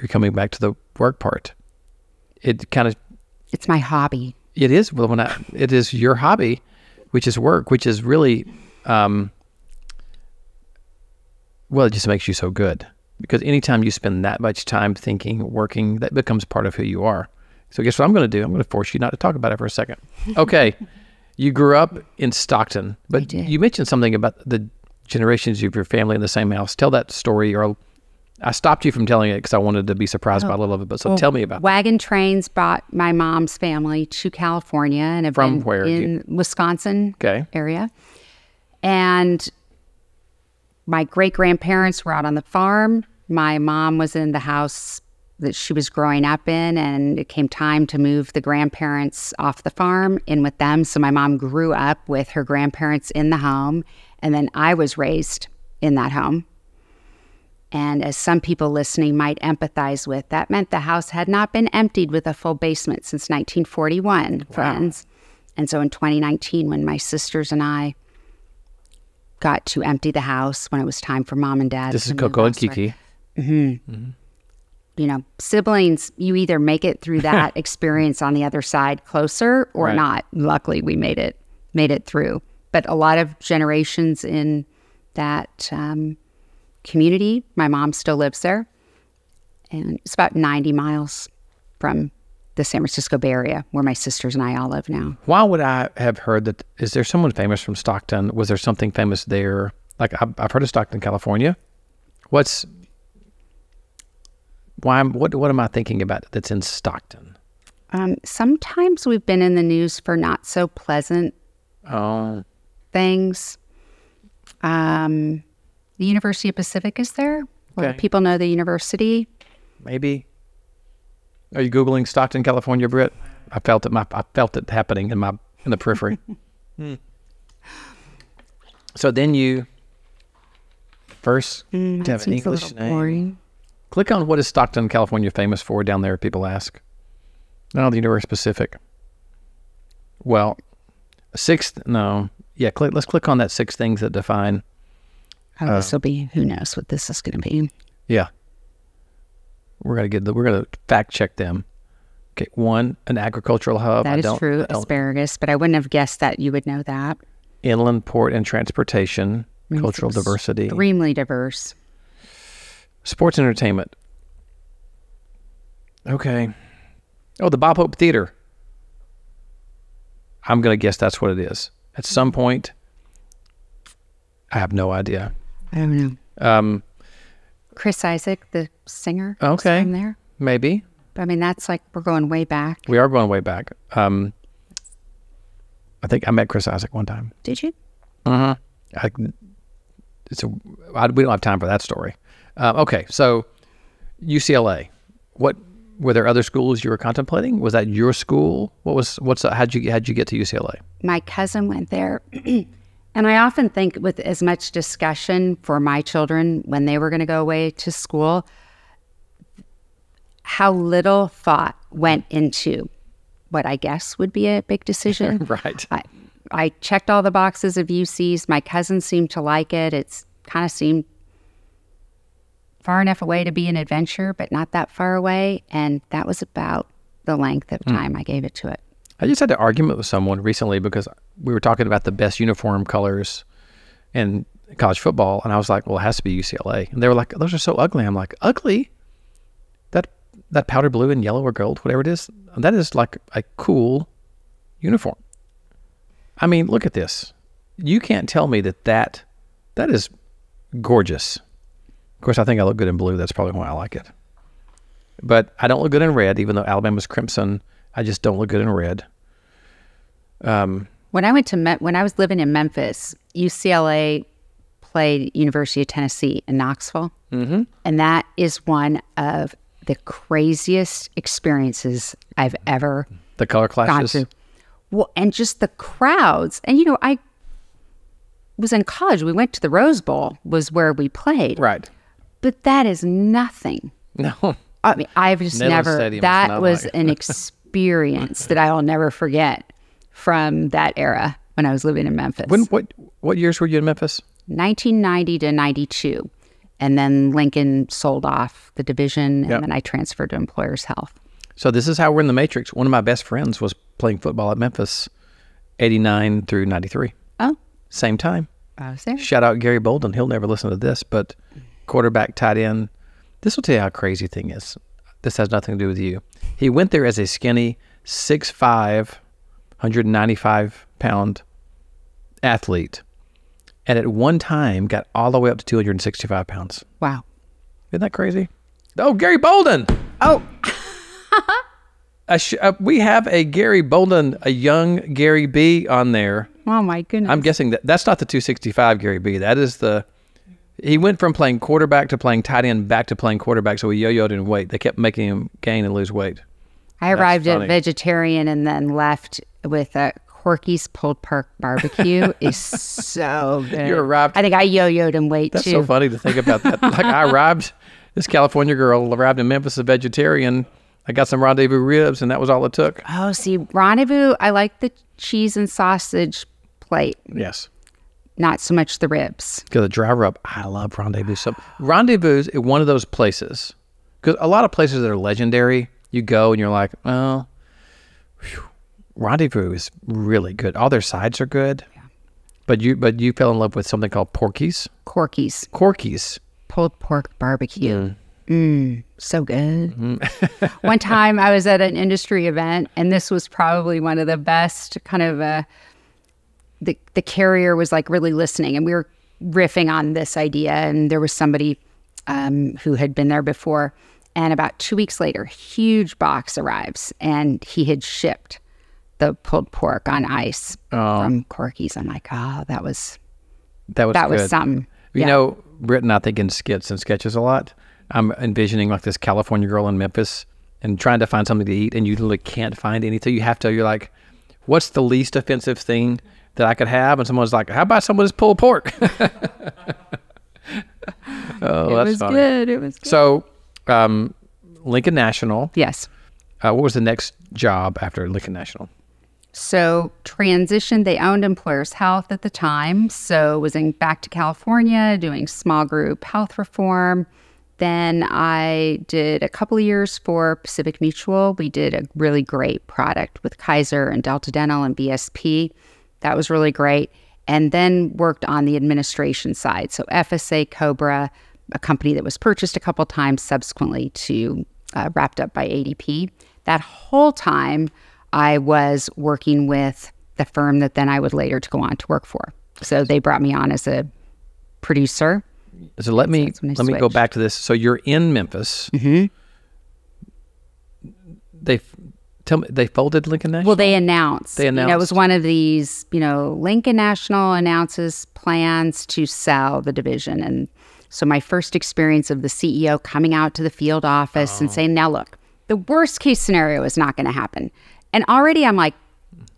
coming back to the work part. It's my hobby. It is. Well, it is your hobby, which is work, which is really, it just makes you so good, because anytime you spend that much time thinking, working, that becomes part of who you are. So guess what I'm going to do? I'm going to force you not to talk about it for a second. Okay. You grew up in Stockton, but you mentioned something about the generations of your family in the same house. Tell that story, or I stopped you from telling it because I wanted to be surprised by a little of it. But so tell me about wagon trains brought my mom's family to California and have from been where? In Wisconsin area. And my great-grandparents were out on the farm. My mom was in the house that she was growing up in, and it came time to move the grandparents off the farm in with them. So my mom grew up with her grandparents in the home And then I was raised in that home. And as some people listening might empathize with, that meant the house had not been emptied with a full basement since 1941, friends. And so in 2019, when my sisters and I got to empty the house, when it was time for mom and dad. This is Coco and Kiki. You know, siblings, you either make it through that experience on the other side closer or not. Luckily, we made it through. But a lot of generations in that community, my mom still lives there. And it's about 90 miles from the San Francisco Bay Area where my sisters and I all live now. Why would I have heard that? Is there someone famous from Stockton? Was there something famous there? Like I've heard of Stockton, California. What am I thinking about that's in Stockton? Sometimes we've been in the news for not so pleasant things. The University of Pacific is there. Okay. People know the university. Maybe. Are you Googling Stockton, California, Britt? I felt it happening in the periphery. So then you first have an English name. Boring. Click on what is Stockton, California famous for down there, people ask. No, the University Pacific. Well, let's click on that 6 things that define. This will be, who knows what this is going to be. Yeah. We're gonna fact check them. Okay, 1, an agricultural hub. That is true, asparagus, but I wouldn't have guessed that you would know that. Inland port and transportation, cultural diversity. Extremely diverse. Sports entertainment. Okay. Oh, the Bob Hope Theater. I'm going to guess that's what it is. At some point, I have no idea. I don't know. Chris Isaac, the singer. Okay. From there. Maybe. I mean, that's like, we're going way back. We are going way back. I think I met Chris Isaac one time. Did you? Uh-huh. We don't have time for that story. Okay, so UCLA. Were there other schools you were contemplating? Was that your school? How'd you get to UCLA? My cousin went there, and I often think with as much discussion for my children when they were going to go away to school, how little thought went into what I guess would be a big decision. Right. I checked all the boxes of UCs. My cousin seemed to like it. It's kind of seemed far enough away to be an adventure, but not that far away. And that was about the length of time I gave it to it. I just had an argument with someone recently because we were talking about the best uniform colors in college football. And I was like, well, it has to be UCLA. And they were like, those are so ugly. I'm like, ugly? That powder blue and yellow or gold, whatever it is, that is like a cool uniform. I mean, look at this. You can't tell me that is gorgeous. Of course, I think I look good in blue. That's probably why I like it. But I don't look good in red, even though Alabama's crimson. I just don't look good in red. When I was living in Memphis, UCLA played University of Tennessee in Knoxville. Mm-hmm. And that is one of the craziest experiences I've ever the color clashes gone through. Well, and just the crowds. And I was in college. We went to the Rose Bowl was where we played. Right. But that is nothing. No. I mean, I've just that was an experience that I will never forget from that era when I was living in Memphis. What years were you in Memphis? 1990 to 92. And then Lincoln sold off the division, and then I transferred to Employers Health. So this is how we're in the Matrix. One of my best friends was playing football at Memphis, 89 through 93. Oh. Same time. I was there. Shout out Gary Bolden. He'll never listen to this, but quarterback, tight end. This will tell you how crazy thing is. This has nothing to do with you. He went there as a skinny 6'5", 195-pound athlete. And at one time, got all the way up to 265 pounds. Wow. Isn't that crazy? Oh, Gary Bolden. Oh. We have a Gary Bolden, a young Gary B on there. Oh, my goodness. I'm guessing that's not the 265 Gary B. That is he went from playing quarterback to playing tight end back to playing quarterback, so he yo-yoed in weight. They kept making him gain and lose weight. I arrived at vegetarian and then left with a Corky's pulled pork barbecue is so good. You arrived. I think I yo-yoed in weight That's too. so funny to think about that. Like I arrived, this California girl arrived in Memphis, a vegetarian. I got some rendezvous ribs, and that was all it took. Oh, see, rendezvous, I like the cheese and sausage plate, Yes. not so much the ribs. Because the driver up, I love rendezvous. So rendezvous is one of those places. Because a lot of places that are legendary, you go and you're like, oh, whew, rendezvous is really good. All their sides are good. Yeah. But you fell in love with something called Corky's. Corky's pulled pork barbecue. So good. One time I was at an industry event, and this was probably one of the best kind of, the carrier was like really listening, and we were riffing on this idea, and there was somebody who had been there before, and about 2 weeks later, huge box arrives, and he had shipped the pulled pork on ice from Corky's. I'm like, oh, that was good. something. You know, Britton, I think in skits and sketches a lot. I'm envisioning like this California girl in Memphis and trying to find something to eat, and you literally can't find anything. You're like, what's the least offensive thing that I could have? And someone's like, how about someone's pulled pork? That's funny. It was good. So, Lincoln National. Yes. What was the next job after Lincoln National? So transitioned, they owned Employers Health at the time. So was back to California doing small group health reform. Then I did a couple of years for Pacific Mutual. We did a really great product with Kaiser and Delta Dental and BSP. That was really great. And then worked on the administration side. So FSA Cobra, a company that was purchased a couple times subsequently to wrapped up by ADP. That whole time I was working with the firm that then I would later to go on to work for. So they brought me on as a producer. So let me go back to this. So you're in Memphis. Mm-hmm. They folded Lincoln National? Well, they announced. You know, it was one of these, Lincoln National announces plans to sell the division. And so my first experience of the CEO coming out to the field office and saying, now look, the worst case scenario is not going to happen. And already I'm like,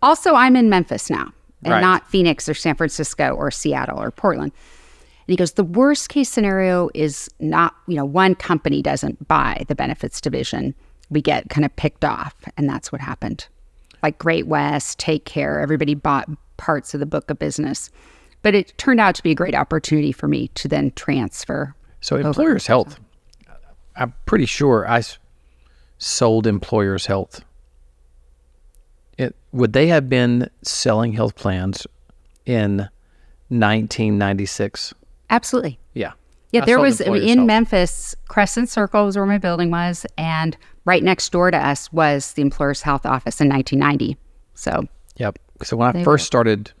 also I'm in Memphis now and not Phoenix or San Francisco or Seattle or Portland. And he goes, the worst case scenario is not, one company doesn't buy the benefits division. We get kind of picked off. And that's what happened. Like Great West, Take Care, everybody bought parts of the book of business. But it turned out to be a great opportunity for me to then transfer. So Employers Health, I'm pretty sure I sold Employers Health. Would they have been selling health plans in 1996? Absolutely. Yeah. Yeah, there was in Memphis, Crescent Circle was where my building was, and right next door to us was the Employers Health office in 1990. So. Yep. So when I first started,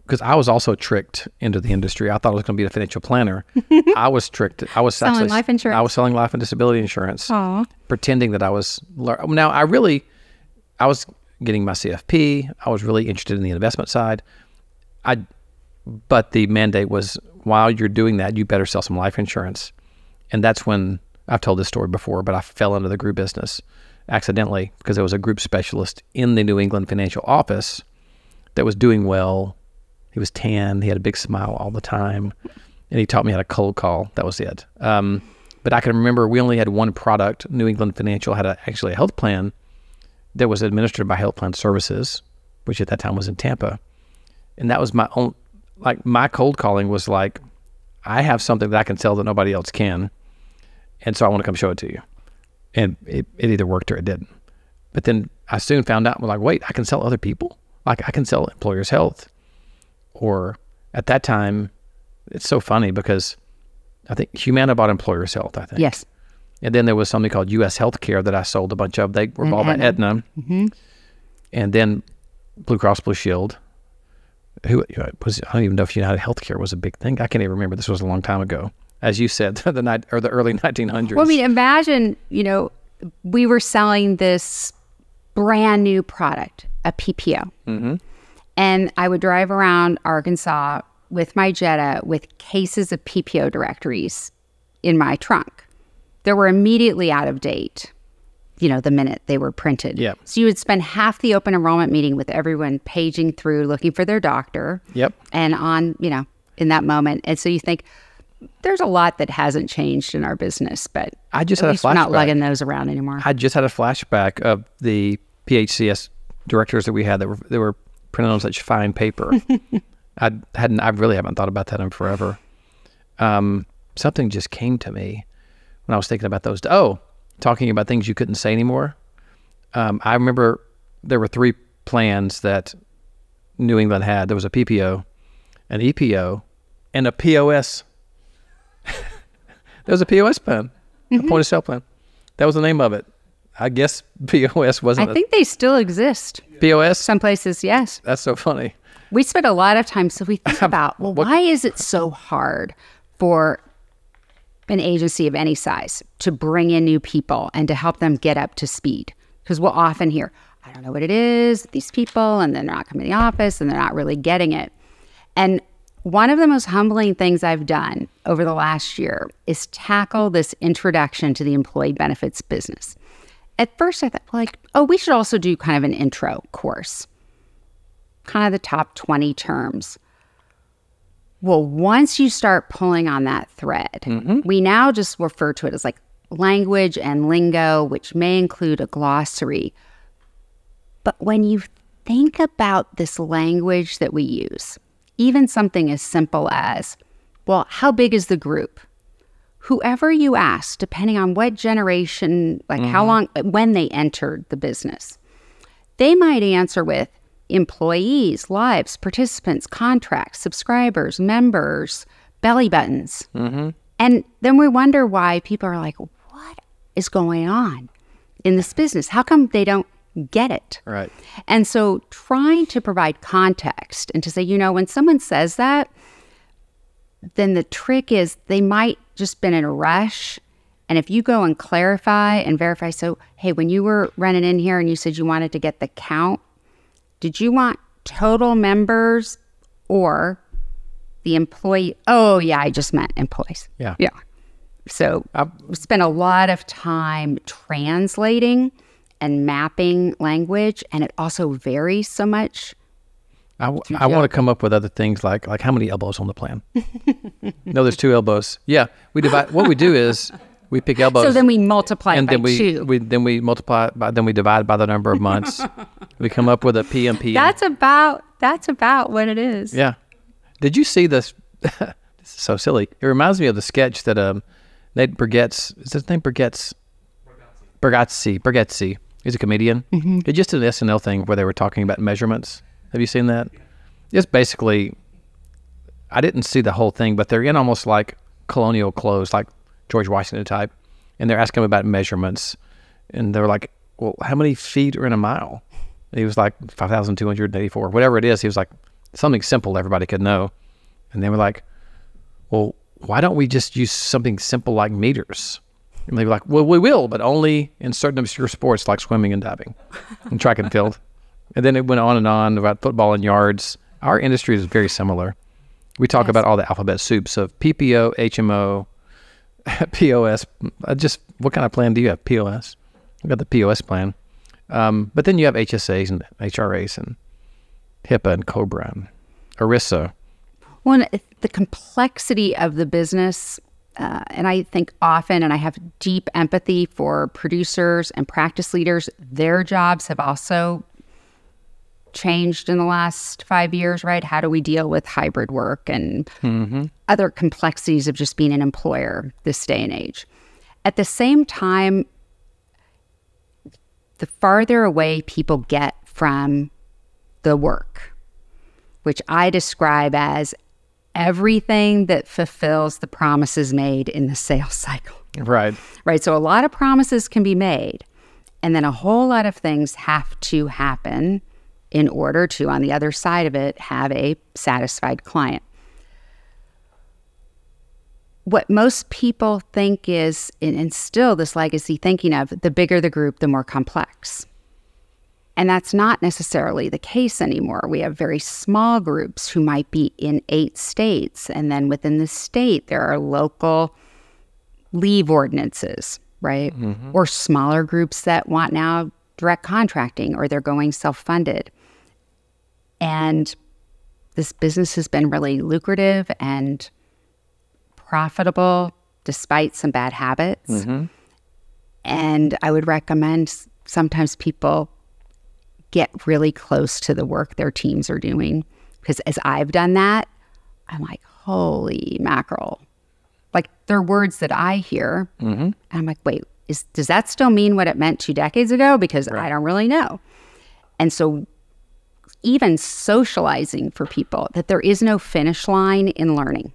because I was also tricked into the industry. I thought I was going to be a financial planner. I was tricked. I was selling life insurance. I was selling life and disability insurance, pretending that I was. Now I was getting my CFP. I was really interested in the investment side. But the mandate was, while you're doing that, you better sell some life insurance. And that's when, I've told this story before, but I fell into the group business accidentally because there was a group specialist in the New England financial office that was doing well. He was tan. He had a big smile all the time. And he taught me how to cold call. That was it. But I can remember we only had one product. New England Financial had actually a health plan that was administered by Health Plan Services, which at that time was in Tampa. And that was my own, my cold calling was like, I have something that I can sell that nobody else can. And so I want to come show it to you. And it either worked or it didn't. But then I soon found out, wait, I can sell other people? I can sell Employers Health. Or at that time, it's so funny because I think Humana bought Employers Health, I think. Yes. And then there was something called U.S. Healthcare that I sold a bunch of. They were bought by Aetna. Mm-hmm. And then Blue Cross Blue Shield. I don't even know if United Healthcare was a big thing. I can't even remember. This was a long time ago. As you said, the early 1900s. Well, I mean, imagine, we were selling this brand new product, a PPO. Mm-hmm. And I would drive around Arkansas with my Jetta with cases of PPO directories in my trunk. They were immediately out of date. the minute they were printed. Yep. So you would spend half the open enrollment meeting with everyone paging through, looking for their doctor. Yep. And on, in that moment. And so you think there's a lot that hasn't changed in our business, but I just at had a least we're not flashback. lugging those around anymore. I just had a flashback of the PHCS directors that we had that were printed on such fine paper. I really haven't thought about that in forever. Something just came to me when I was thinking about those. Talking about things you couldn't say anymore. I remember there were 3 plans that New England had. There was a PPO, an EPO, and a POS. There was a POS plan, a point of sale plan. That was the name of it. I guess POS wasn't. I think they still exist. POS? Some places, yes. That's so funny. We spend a lot of time, so we think about, why is it so hard for an agency of any size to bring in new people and to help them get up to speed? Because we'll often hear, I don't know what it is, these people, and then they're not coming to the office, and they're not really getting it. And one of the most humbling things I've done over the last year is tackle this introduction to the employee benefits business. At first, I thought, we should also do kind of an intro course, kind of the top 20 terms. Well, once you start pulling on that thread, we now just refer to it as like language and lingo, which may include a glossary. But when you think about this language that we use, even something as simple as, well, how big is the group? Whoever you ask, depending on what generation, how long, when they entered the business, they might answer with employees, lives, participants, contracts, subscribers, members, belly buttons. And then we wonder why people are like, what is going on in this business? How come they don't get it? Right. And so trying to provide context and to say, when someone says that, then the trick is they might just been in a rush. And if you go and clarify and verify, so, hey, when you were running in here and you said you wanted to get the count, did you want total members or the employee? Oh, yeah, I just meant employees. Yeah. Yeah. So I spent a lot of time translating and mapping language, and it also varies so much. I want to come up with other things like how many elbows on the plan. No, there's 2 elbows. Yeah, we divide. What we do is we pick elbows. So then we multiply and by then 2. we multiply by, then we divide by the number of months. We come up with a PMP. That's about what it is. Yeah. Did you see this? This is so silly. It reminds me of the sketch that Nate Bargatze, is his name Bargatze? Bargatze. He's a comedian. He just did an SNL thing where they were talking about measurements. Have you seen that? It's basically, I didn't see the whole thing, but they're in almost like colonial clothes, like George Washington type. And they're asking him about measurements. And they're like, well, how many feet are in a mile? And he was like 5,284, whatever it is. He was like, something simple everybody could know. And they were like, well, why don't we just use something simple like meters? And they were like, well, we will, but only in certain obscure sports like swimming and diving and track and field. And then it went on and on about football and yards. Our industry is very similar. We talk about all the alphabet soups of PPO, HMO, POS. What kind of plan do you have? POS. We've got the POS plan. But then you have HSAs and HRAs and HIPAA and COBRA and ERISA. Well, the complexity of the business, and I think often, and I have deep empathy for producers and practice leaders, their jobs have also changed in the last 5 years, right? How do we deal with hybrid work and other complexities of just being an employer this day and age? At the same time, the farther away people get from the work, which I describe as everything that fulfills the promises made in the sales cycle. Right. Right. So a lot of promises can be made, and then a whole lot of things have to happen in order to, on the other side of it, have a satisfied client. What most people think is, and still this legacy thinking of, the bigger the group, the more complex. And that's not necessarily the case anymore. We have very small groups who might be in 8 states. And then within the state, there are local leave ordinances, right? Or smaller groups that want now direct contracting, or they're going self-funded. And this business has been really lucrative and profitable despite some bad habits. And I would recommend sometimes people get really close to the work their teams are doing. Because as I've done that, I'm like, holy mackerel. Like, they're words that I hear. And I'm like, wait, does that still mean what it meant 2 decades ago? Because I don't really know. And so even socializing for people, that there is no finish line in learning.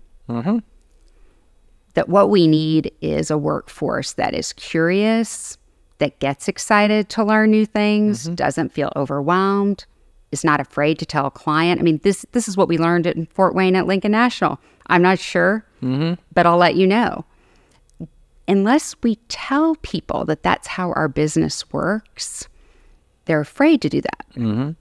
That what we need is a workforce that is curious, that gets excited to learn new things, doesn't feel overwhelmed, is not afraid to tell a client. I mean, this is what we learned in Fort Wayne at Lincoln National. I'm not sure, but I'll let you know. Unless we tell people that that's how our business works, they're afraid to do that.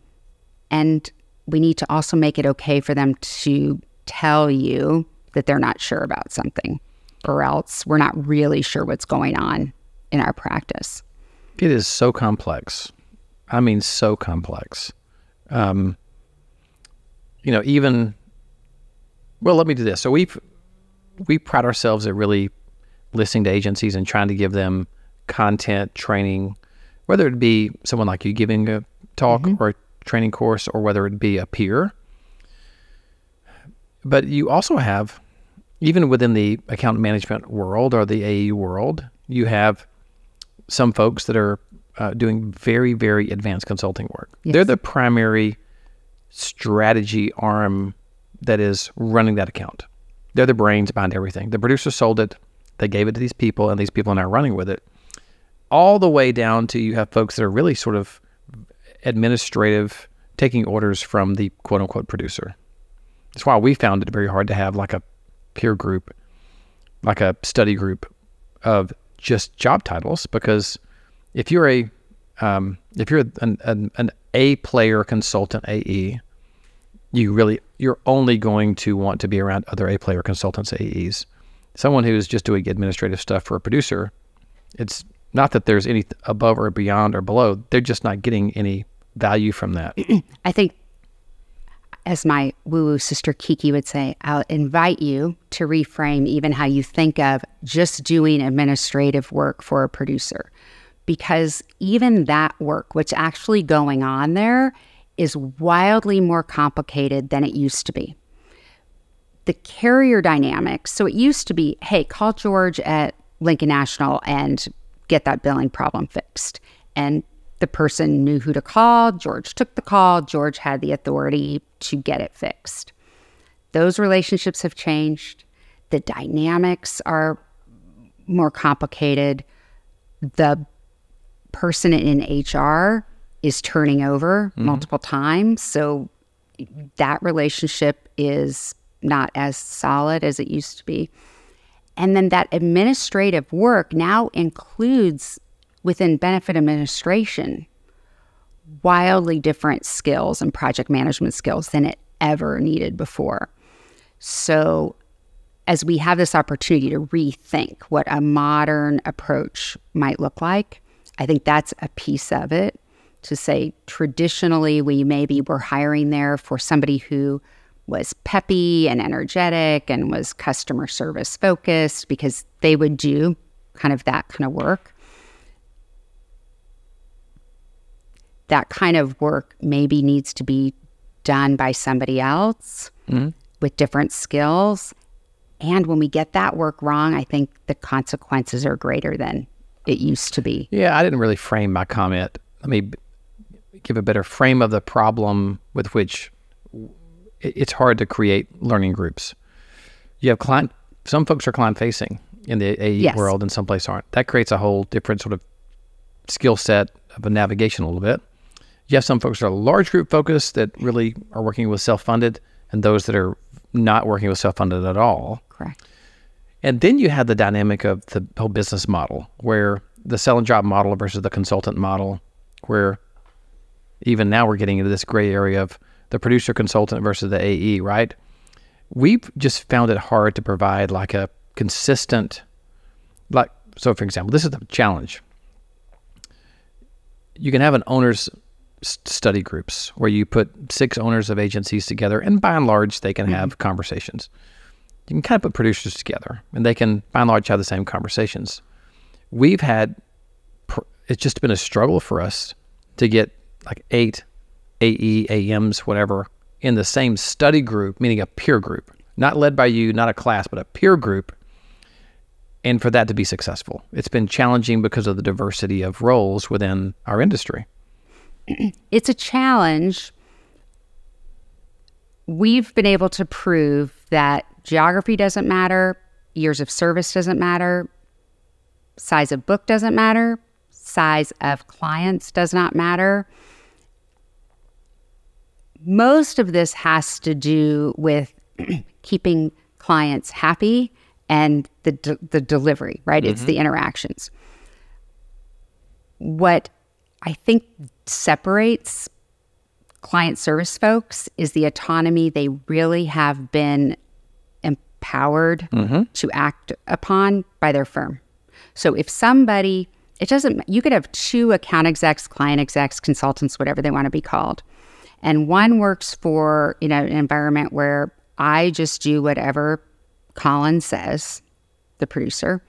And we need to also make it okay for them to tell you that they're not sure about something, or else we're not really sure what's going on in our practice. It is so complex. I mean, so complex. You know, even, well, let me do this. So we pride ourselves at really listening to agencies and trying to give them content, training, whether it be someone like you giving a talk or a training course, or whether it be a peer. But you also have, even within the account management world or the AE world, you have some folks that are doing very, very advanced consulting work. They're the primary strategy arm that is running that account. They're the brains behind everything. The producer sold it. They gave it to these people, and these people are now running with it. All the way down to you have folks that are really sort of administrative, taking orders from the quote-unquote producer. That's why we found it very hard to have like a peer group, like a study group of just job titles, because if you're an A player consultant AE, you're only going to want to be around other A player consultants AEs. Someone who's just doing administrative stuff for a producer, it's not that there's any above or beyond or below. They're just not getting any value from that. I think, as my woo-woo sister Kiki would say, I'll invite you to reframe even how you think of just doing administrative work for a producer. Because even that work, what's actually going on there, is wildly more complicated than it used to be. The carrier dynamics, so it used to be, hey, call George at Lincoln National and get that billing problem fixed. And the person knew who to call. George took the call. George had the authority to get it fixed. Those relationships have changed. The dynamics are more complicated. The person in HR is turning over multiple times. So that relationship is not as solid as it used to be. And then that administrative work now includes, within benefit administration, wildly different skills and project management skills than it ever needed before. So as we have this opportunity to rethink what a modern approach might look like, I think that's a piece of it. To say, traditionally, we maybe were hiring there for somebody who was peppy and energetic and was customer service focused, because they would do kind of that kind of work. That kind of work maybe needs to be done by somebody else with different skills. And when we get that work wrong, I think the consequences are greater than it used to be. Yeah, I didn't really frame my comment. Let me give a better frame of the problem with which it's hard to create learning groups. You have some folks are client-facing in the AE world and some places aren't. That creates a whole different sort of skill set of a navigation a little bit. You have some folks that are large group focused that really are working with self-funded, and those that are not working with self-funded at all. Correct. And then you have the dynamic of the whole business model, where the sell and job model versus the consultant model, where even now we're getting into this gray area of the producer consultant versus the AE, right? We've just found it hard to provide like a consistent, like So for example, this is the challenge. You can have an owner's study groups where you put 6 owners of agencies together, and by and large, they can have conversations. You can kind of put producers together, and they can, by and large, have the same conversations. We've had, it's just been a struggle for us to get like 8 AE, AMs, whatever, in the same study group, meaning a peer group, not led by you, not a class, but a peer group, and for that to be successful. It's been challenging because of the diversity of roles within our industry. It's a challenge. We've been able to prove that geography doesn't matter, years of service doesn't matter, size of book doesn't matter, size of clients does not matter. Most of this has to do with keeping clients happy and the delivery, right? It's the interactions. What I think separates client service folks is the autonomy they really have been empowered to act upon by their firm. So if somebody, you could have 2 account execs, client execs, consultants, whatever they want to be called. And one works for, an environment where I just do whatever Colin says, the producer,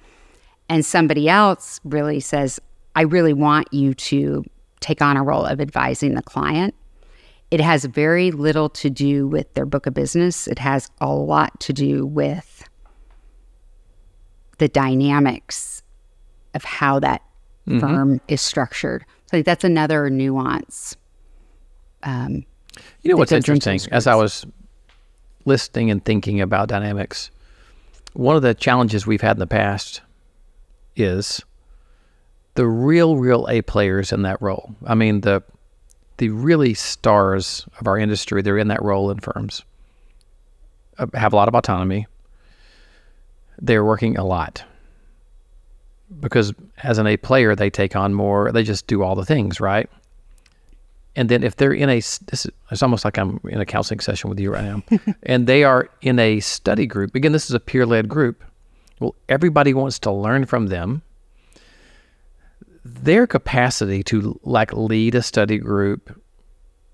and somebody else really says, I really want you to take on a role of advising the client. It has very little to do with their book of business. It has a lot to do with the dynamics of how that firm is structured. So I think that's another nuance. You know what's interesting? As I was listening and thinking about dynamics, one of the challenges we've had in the past is the real A players in that role. I mean, the really stars of our industry, they're in that role in firms, have a lot of autonomy. They're working a lot because as an A player, they take on more, they just do all the things, right? And then if they're in it's almost like I'm in a counseling session with you right now, and they are in a study group. Again, this is a peer-led group. Well, everybody wants to learn from them. Their capacity to lead a study group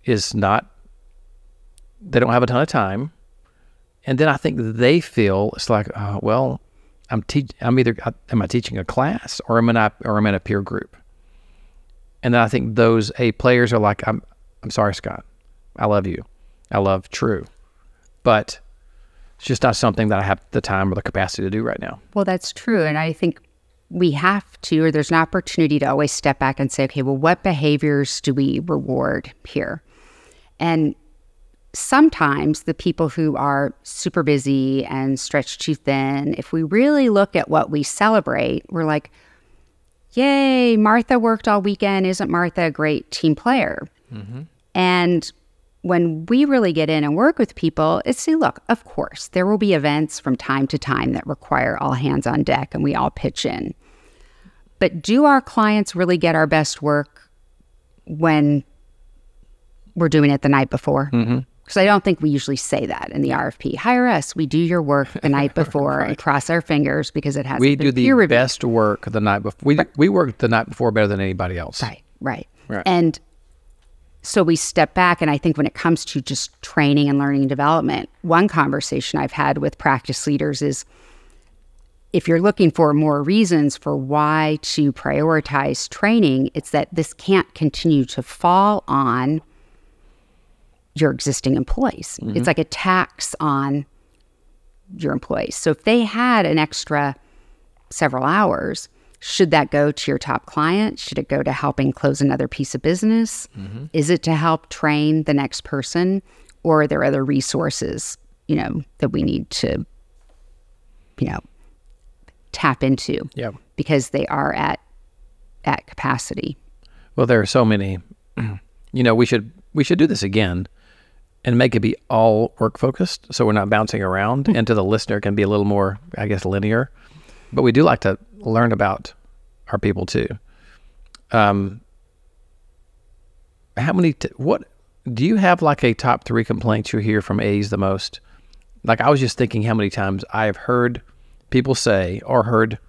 is not, they don't have a ton of time. And then I think they feel it's like, well, am I teaching a class or am I in a peer group? And then I think those A players are like, I'm sorry, Scott. I love you. I love True. But it's just not something that I have the time or the capacity to do right now. Well, that's true. And I think we have to, or there's an opportunity to always step back and say, okay, well, what behaviors do we reward here? And sometimes the people who are super busy and stretched too thin, if we really look at what we celebrate, we're like, yay, Martha worked all weekend. Isn't Martha a great team player? And when we really get in and work with people, it's see, look, of course, there will be events from time to time that require all hands on deck and we all pitch in. But do our clients really get our best work when we're doing it the night before? Because I don't think we usually say that in the RFP. Hire us. We do your work the night before and cross our fingers because it has we do the best work the night before. We work the night before better than anybody else. Right. And so we step back, and I think when it comes to just training and learning and development, one conversation I've had with practice leaders is if you're looking for more reasons for why to prioritize training, it's that this can't continue to fall on your existing employees. It's like a tax on your employees. So if they had an extra several hours, should that go to your top client? Should it go to helping close another piece of business? Is it to help train the next person? Or are there other resources, that we need to, tap into? Because they are at capacity. Well, there are so many. We should do this again and make it be all work focused, so we're not bouncing around, and to the listener can be a little more, I guess, linear. But we do like to learn about our people too. What do you have like a top 3 complaints you hear from A's the most? Like I was just thinking how many times I have heard people say or heard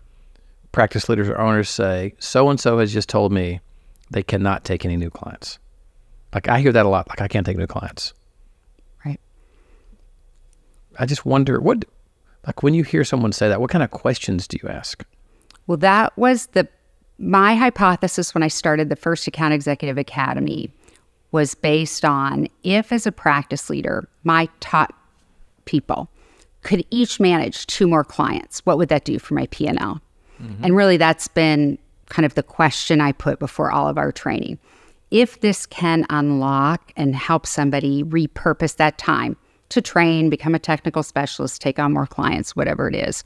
practice leaders or owners say, so-and-so has just told me they cannot take any new clients. Like, I hear that a lot. Like, I can't take new clients. Right. I just wonder, like when you hear someone say that, what kind of questions do you ask? Well, that was my hypothesis when I started the first Account Executive Academy was based on if, as a practice leader, my top people could each manage 2 more clients, what would that do for my P&L? Mm-hmm. And really, that's been kind of the question I put before all of our training. If this can unlock and help somebody repurpose that time to train, become a technical specialist, take on more clients, whatever it is,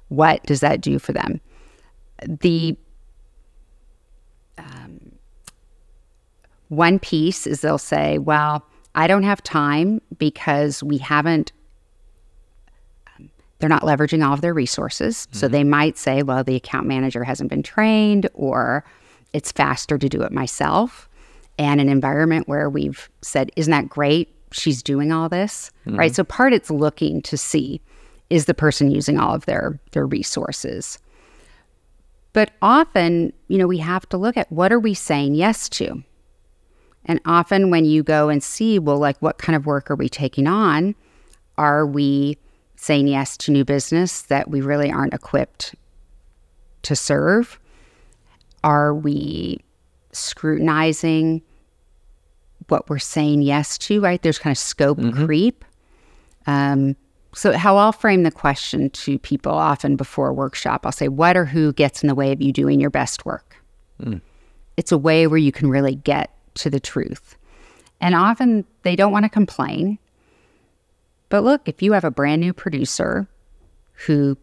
what does that do for them? The one piece is they'll say, well, I don't have time because they're not leveraging all of their resources. Mm-hmm. So they might say, well, the account manager hasn't been trained, or it's faster to do it myself. And an environment where we've said, isn't that great? She's doing all this, mm-hmm. right? So part it's looking to see, is the person using all of their resources? But often, we have to look at what are we saying yes to? And often when you go and see, well, like what kind of work are we taking on? Are we saying yes to new business that we really aren't equipped to serve? Are we scrutinizing what we're saying yes to, right? There's kind of scope mm-hmm. creep. So how I'll frame the question to people often before a workshop, I'll say, what or who gets in the way of you doing your best work? Mm. It's a way where you can really get to the truth. And often they don't want to complain. But look, if you have a brand new producer who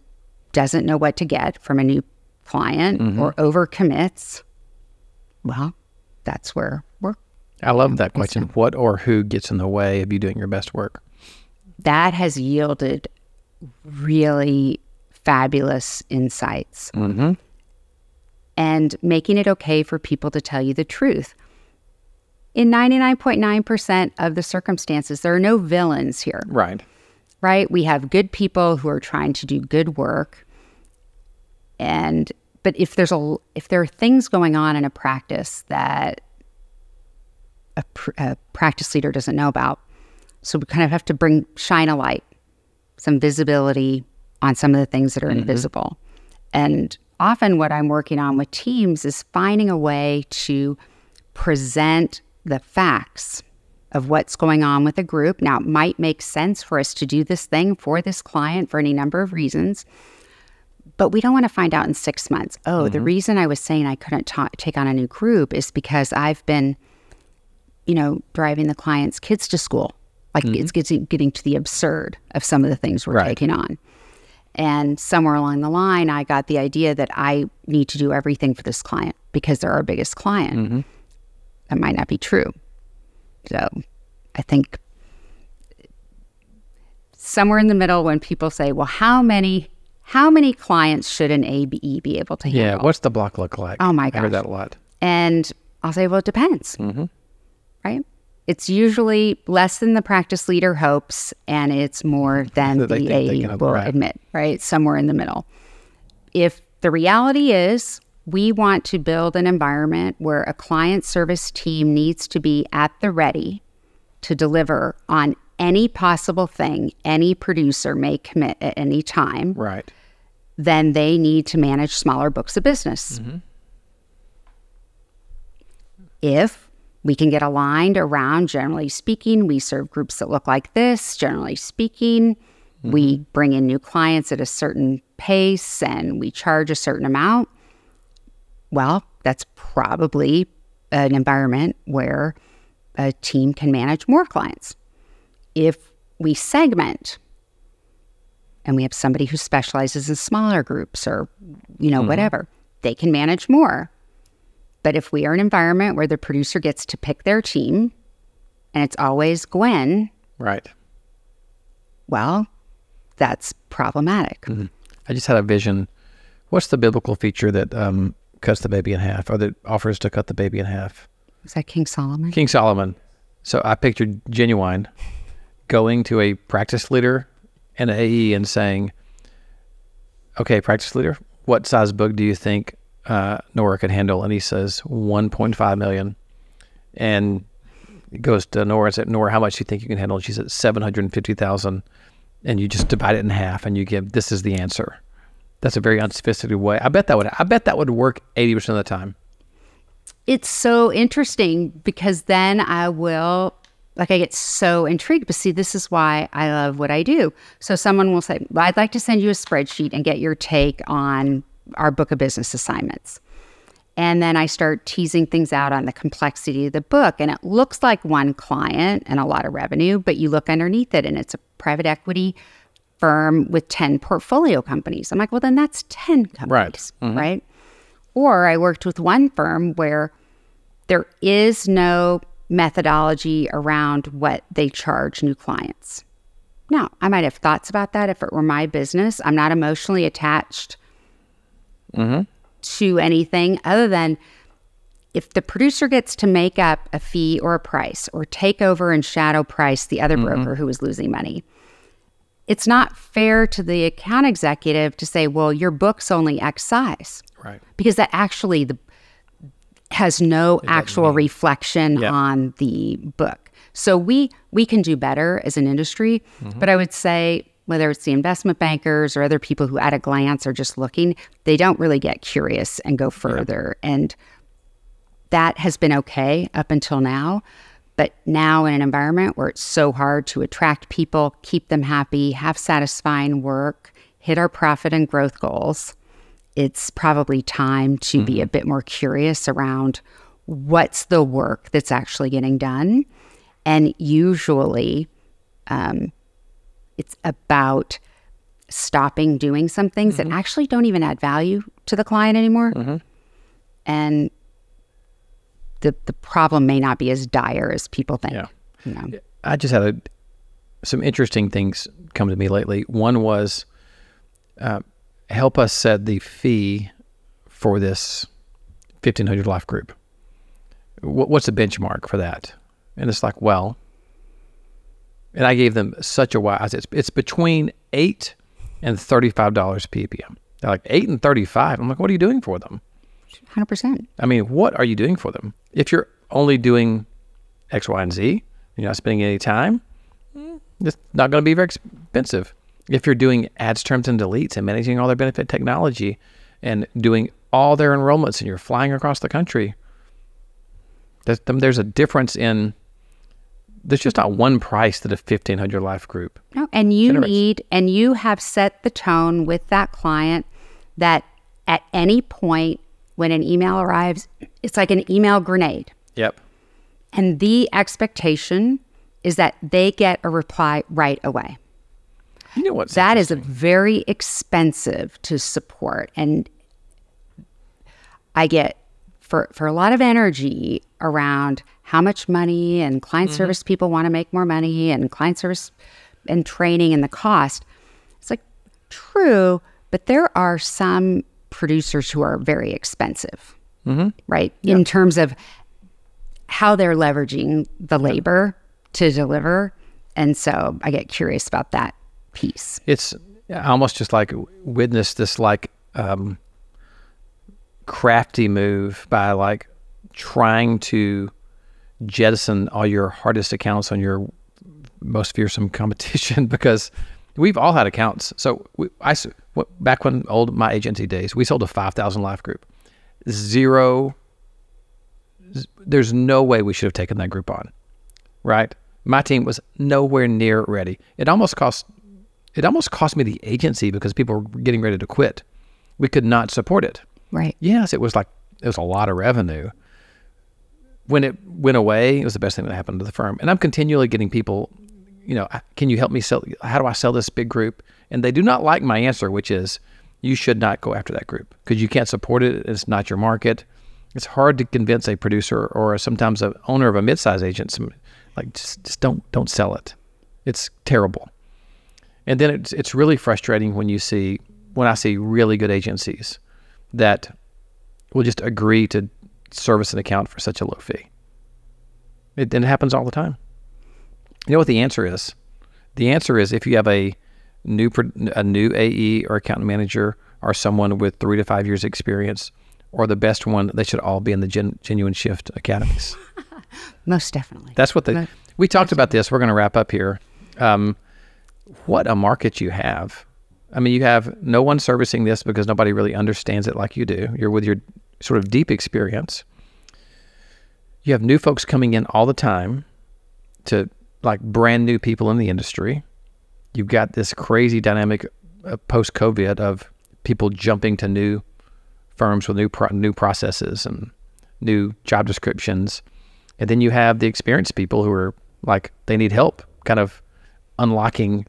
doesn't know what to get from a new client mm-hmm. or overcommits, well, that's where we're. I love that question. What or who gets in the way of you doing your best work? That has yielded really fabulous insights. Mm-hmm. And making it okay for people to tell you the truth. In 99.9% of the circumstances, there are no villains here. Right. Right? We have good people who are trying to do good work. But if there are things going on in a practice that a practice leader doesn't know about, so we kind of have to shine a light, some visibility on some of the things that are mm-hmm. invisible. And often what I'm working on with teams is finding a way to present the facts of what's going on with a group. Now, it might make sense for us to do this thing for this client for any number of reasons, but we don't want to find out in 6 months, mm-hmm. the reason I was saying I couldn't take on a new group is because I've been, driving the client's kids to school. Like mm-hmm. it's getting to the absurd of some of the things we're right. taking on. And somewhere along the line, I got the idea that I need to do everything for this client because they're our biggest client. Mm-hmm. That might not be true. So I think somewhere in the middle when people say, well, how many clients should an ABE be able to handle? Yeah, what's the block look like? Oh my gosh. I heard that a lot. And I'll say, well, it depends, mm-hmm. right? It's usually less than the practice leader hopes, and it's more than the AE will admit, right? Somewhere in the middle. If the reality is we want to build an environment where a client service team needs to be at the ready to deliver on any possible thing any producer may commit at any time, right? Then they need to manage smaller books of business. Mm-hmm. If we can get aligned around, generally speaking, we serve groups that look like this. Generally speaking, mm-hmm. we bring in new clients at a certain pace and we charge a certain amount. Well, that's probably an environment where a team can manage more clients. If we segment and we have somebody who specializes in smaller groups or, mm-hmm. whatever, they can manage more. But if we are an environment where the producer gets to pick their team and it's always Gwen, right? Well, that's problematic. Mm-hmm. I just had a vision. What's the biblical feature that cuts the baby in half, or that offers to cut the baby in half? Was that King Solomon? King Solomon. So I pictured Genuine going to a practice leader and an AE and saying, okay, practice leader, what size book do you think Nora could handle? And he says 1.5 million. And he goes to Nora and said, Nora, how much do you think you can handle? And she said 750,000. And you just divide it in half and you give, this is the answer. That's a very unsophisticated way. I bet that would work 80% of the time. It's so interesting because then I get so intrigued. But see, this is why I love what I do. So someone will say, well, I'd like to send you a spreadsheet and get your take on our book of business assignments. And then I start teasing things out on the complexity of the book. And it looks like one client and a lot of revenue, but you look underneath it and it's a private equity firm with 10 portfolio companies. I'm like, well, then that's 10 companies, right? Or I worked with one firm where there is no methodology around what they charge new clients. Now, I might have thoughts about that if it were my business. I'm not emotionally attached to anything other than if the producer gets to make up a fee or a price or take over and shadow price the other broker who is losing money, it's not fair to the account executive to say, well, your book's only X size. Right. Because that actually has no actual reflection on the book. So we can do better as an industry, but I would say whether it's the investment bankers or other people who at a glance are just looking, they don't really get curious and go further. And that has been okay up until now. But now in an environment where it's so hard to attract people, keep them happy, have satisfying work, hit our profit and growth goals, it's probably time to be a bit more curious around what's the work that's actually getting done. And usually it's about stopping doing some things that actually don't even add value to the client anymore. And the problem may not be as dire as people think. Yeah. You know? I just had some interesting things come to me lately. One was help us set the fee for this 1,500 life group. What's the benchmark for that? And it's like, well, and I gave them such a wide, I said, it's between $8 and $35 PPM. They're like, 8 and 35. I'm like, what are you doing for them? 100%. I mean, what are you doing for them? If you're only doing X, Y, and Z, you're not spending any time, it's not going to be very expensive. If you're doing ads, terms, and deletes and managing all their benefit technology and doing all their enrollments and you're flying across the country, there's a difference in, there's just not one price that a 1,500 life group. No, and you have set the tone with that client that at any point when an email arrives, it's like an email grenade. Yep. And the expectation is that they get a reply right away. You know what's that is very expensive to support. And I get for a lot of energy around how much money and client service people want to make more money and client service and training and the cost. It's like, true, but there are some producers who are very expensive, right? In terms of how they're leveraging the labor to deliver. And so I get curious about that piece. It's almost just like witness this like crafty move by like trying to jettison all your hardest accounts on your most fearsome competition, because we've all had accounts. So back when my agency days, we sold a 5,000 life group. There's no way we should have taken that group on, right? My team was nowhere near ready. It almost cost me the agency because people were getting ready to quit. We could not support it. Right. Yes, it was a lot of revenue. When it went away, it was the best thing that happened to the firm. And I'm continually getting people, can you help me sell? How do I sell this big group? And they do not like my answer, which is, you should not go after that group because you can't support it. It's not your market. It's hard to convince a producer or sometimes an owner of a mid-size agent, just don't sell it. It's terrible. And then it's really frustrating when I see really good agencies that will just agree to service an account for such a low fee. It happens all the time. You know what the answer is? The answer is if you have a new AE or account manager or someone with 3 to 5 years experience, or the best one, they should all be in the Genuine Shift academies. Most definitely. That's what we talked about this. We're going to wrap up here. What a market you have. I mean, you have no one servicing this because nobody really understands it like you do. You're with your sort of deep experience. You have new folks coming in all the time to like brand new people in the industry. You've got this crazy dynamic post-COVID of people jumping to new firms with new processes and new job descriptions. And then you have the experienced people who are like, they need help kind of unlocking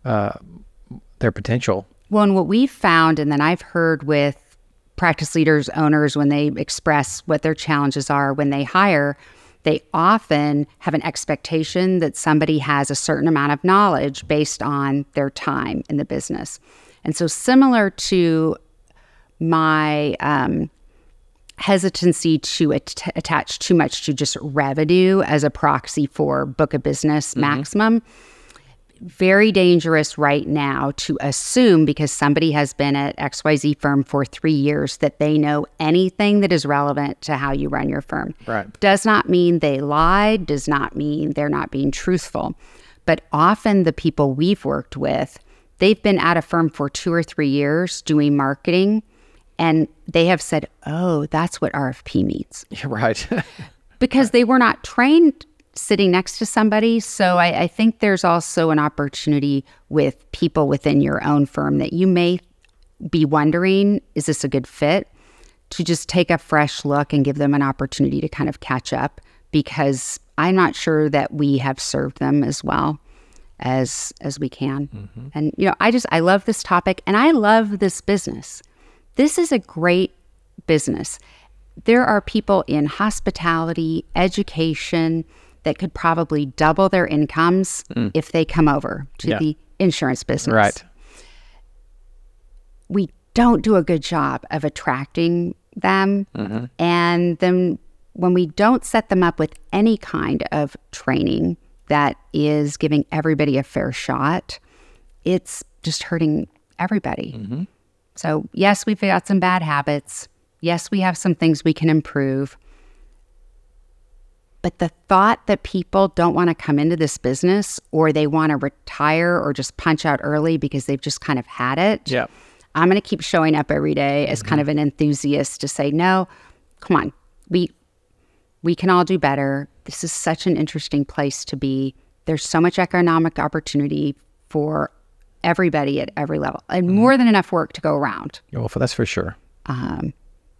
their potential. Well, and what we've found, and then I've heard with practice leaders, owners, when they express what their challenges are when they hire, they often have an expectation that somebody has a certain amount of knowledge based on their time in the business. And so similar to my hesitancy to attach too much to just revenue as a proxy for book of business maximum, very dangerous right now to assume because somebody has been at XYZ firm for 3 years that they know anything that is relevant to how you run your firm. Right. Does not mean they lied, does not mean they're not being truthful. But often the people we've worked with, they've been at a firm for 2 or 3 years doing marketing, and they have said, oh, that's what RFP means. Yeah, right. Because they were not trained sitting next to somebody. So I think there's also an opportunity with people within your own firm that you may be wondering, is this a good fit? To just take a fresh look and give them an opportunity to kind of catch up, because I'm not sure that we have served them as well as we can. And, you know, I love this topic and I love this business. This is a great business. There are people in hospitality, education, that could probably double their incomes if they come over to the insurance business. Right. We don't do a good job of attracting them. And then when we don't set them up with any kind of training that is giving everybody a fair shot, it's just hurting everybody. So yes, we've got some bad habits. Yes, we have some things we can improve. But the thought that people don't want to come into this business, or they want to retire or just punch out early because they've just kind of had it. Yeah. I'm going to keep showing up every day as kind of an enthusiast to say, no, come on, we can all do better. This is such an interesting place to be. There's so much economic opportunity for everybody at every level, and more than enough work to go around. Well, that's for sure.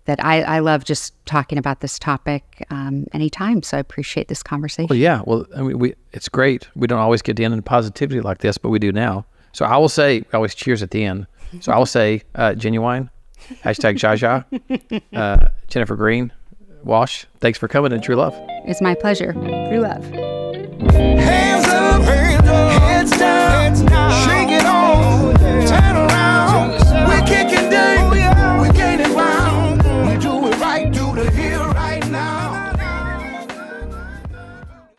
That I love just talking about this topic anytime. So I appreciate this conversation. Well, yeah. Well, I mean, it's great. We don't always get to end in positivity like this, but we do now. So I will say, we always cheers at the end. So I will say, Genuine, hashtag Jaja, Jennifer Green, Walsh, thanks for coming, and true love. It's my pleasure. True love. Hey.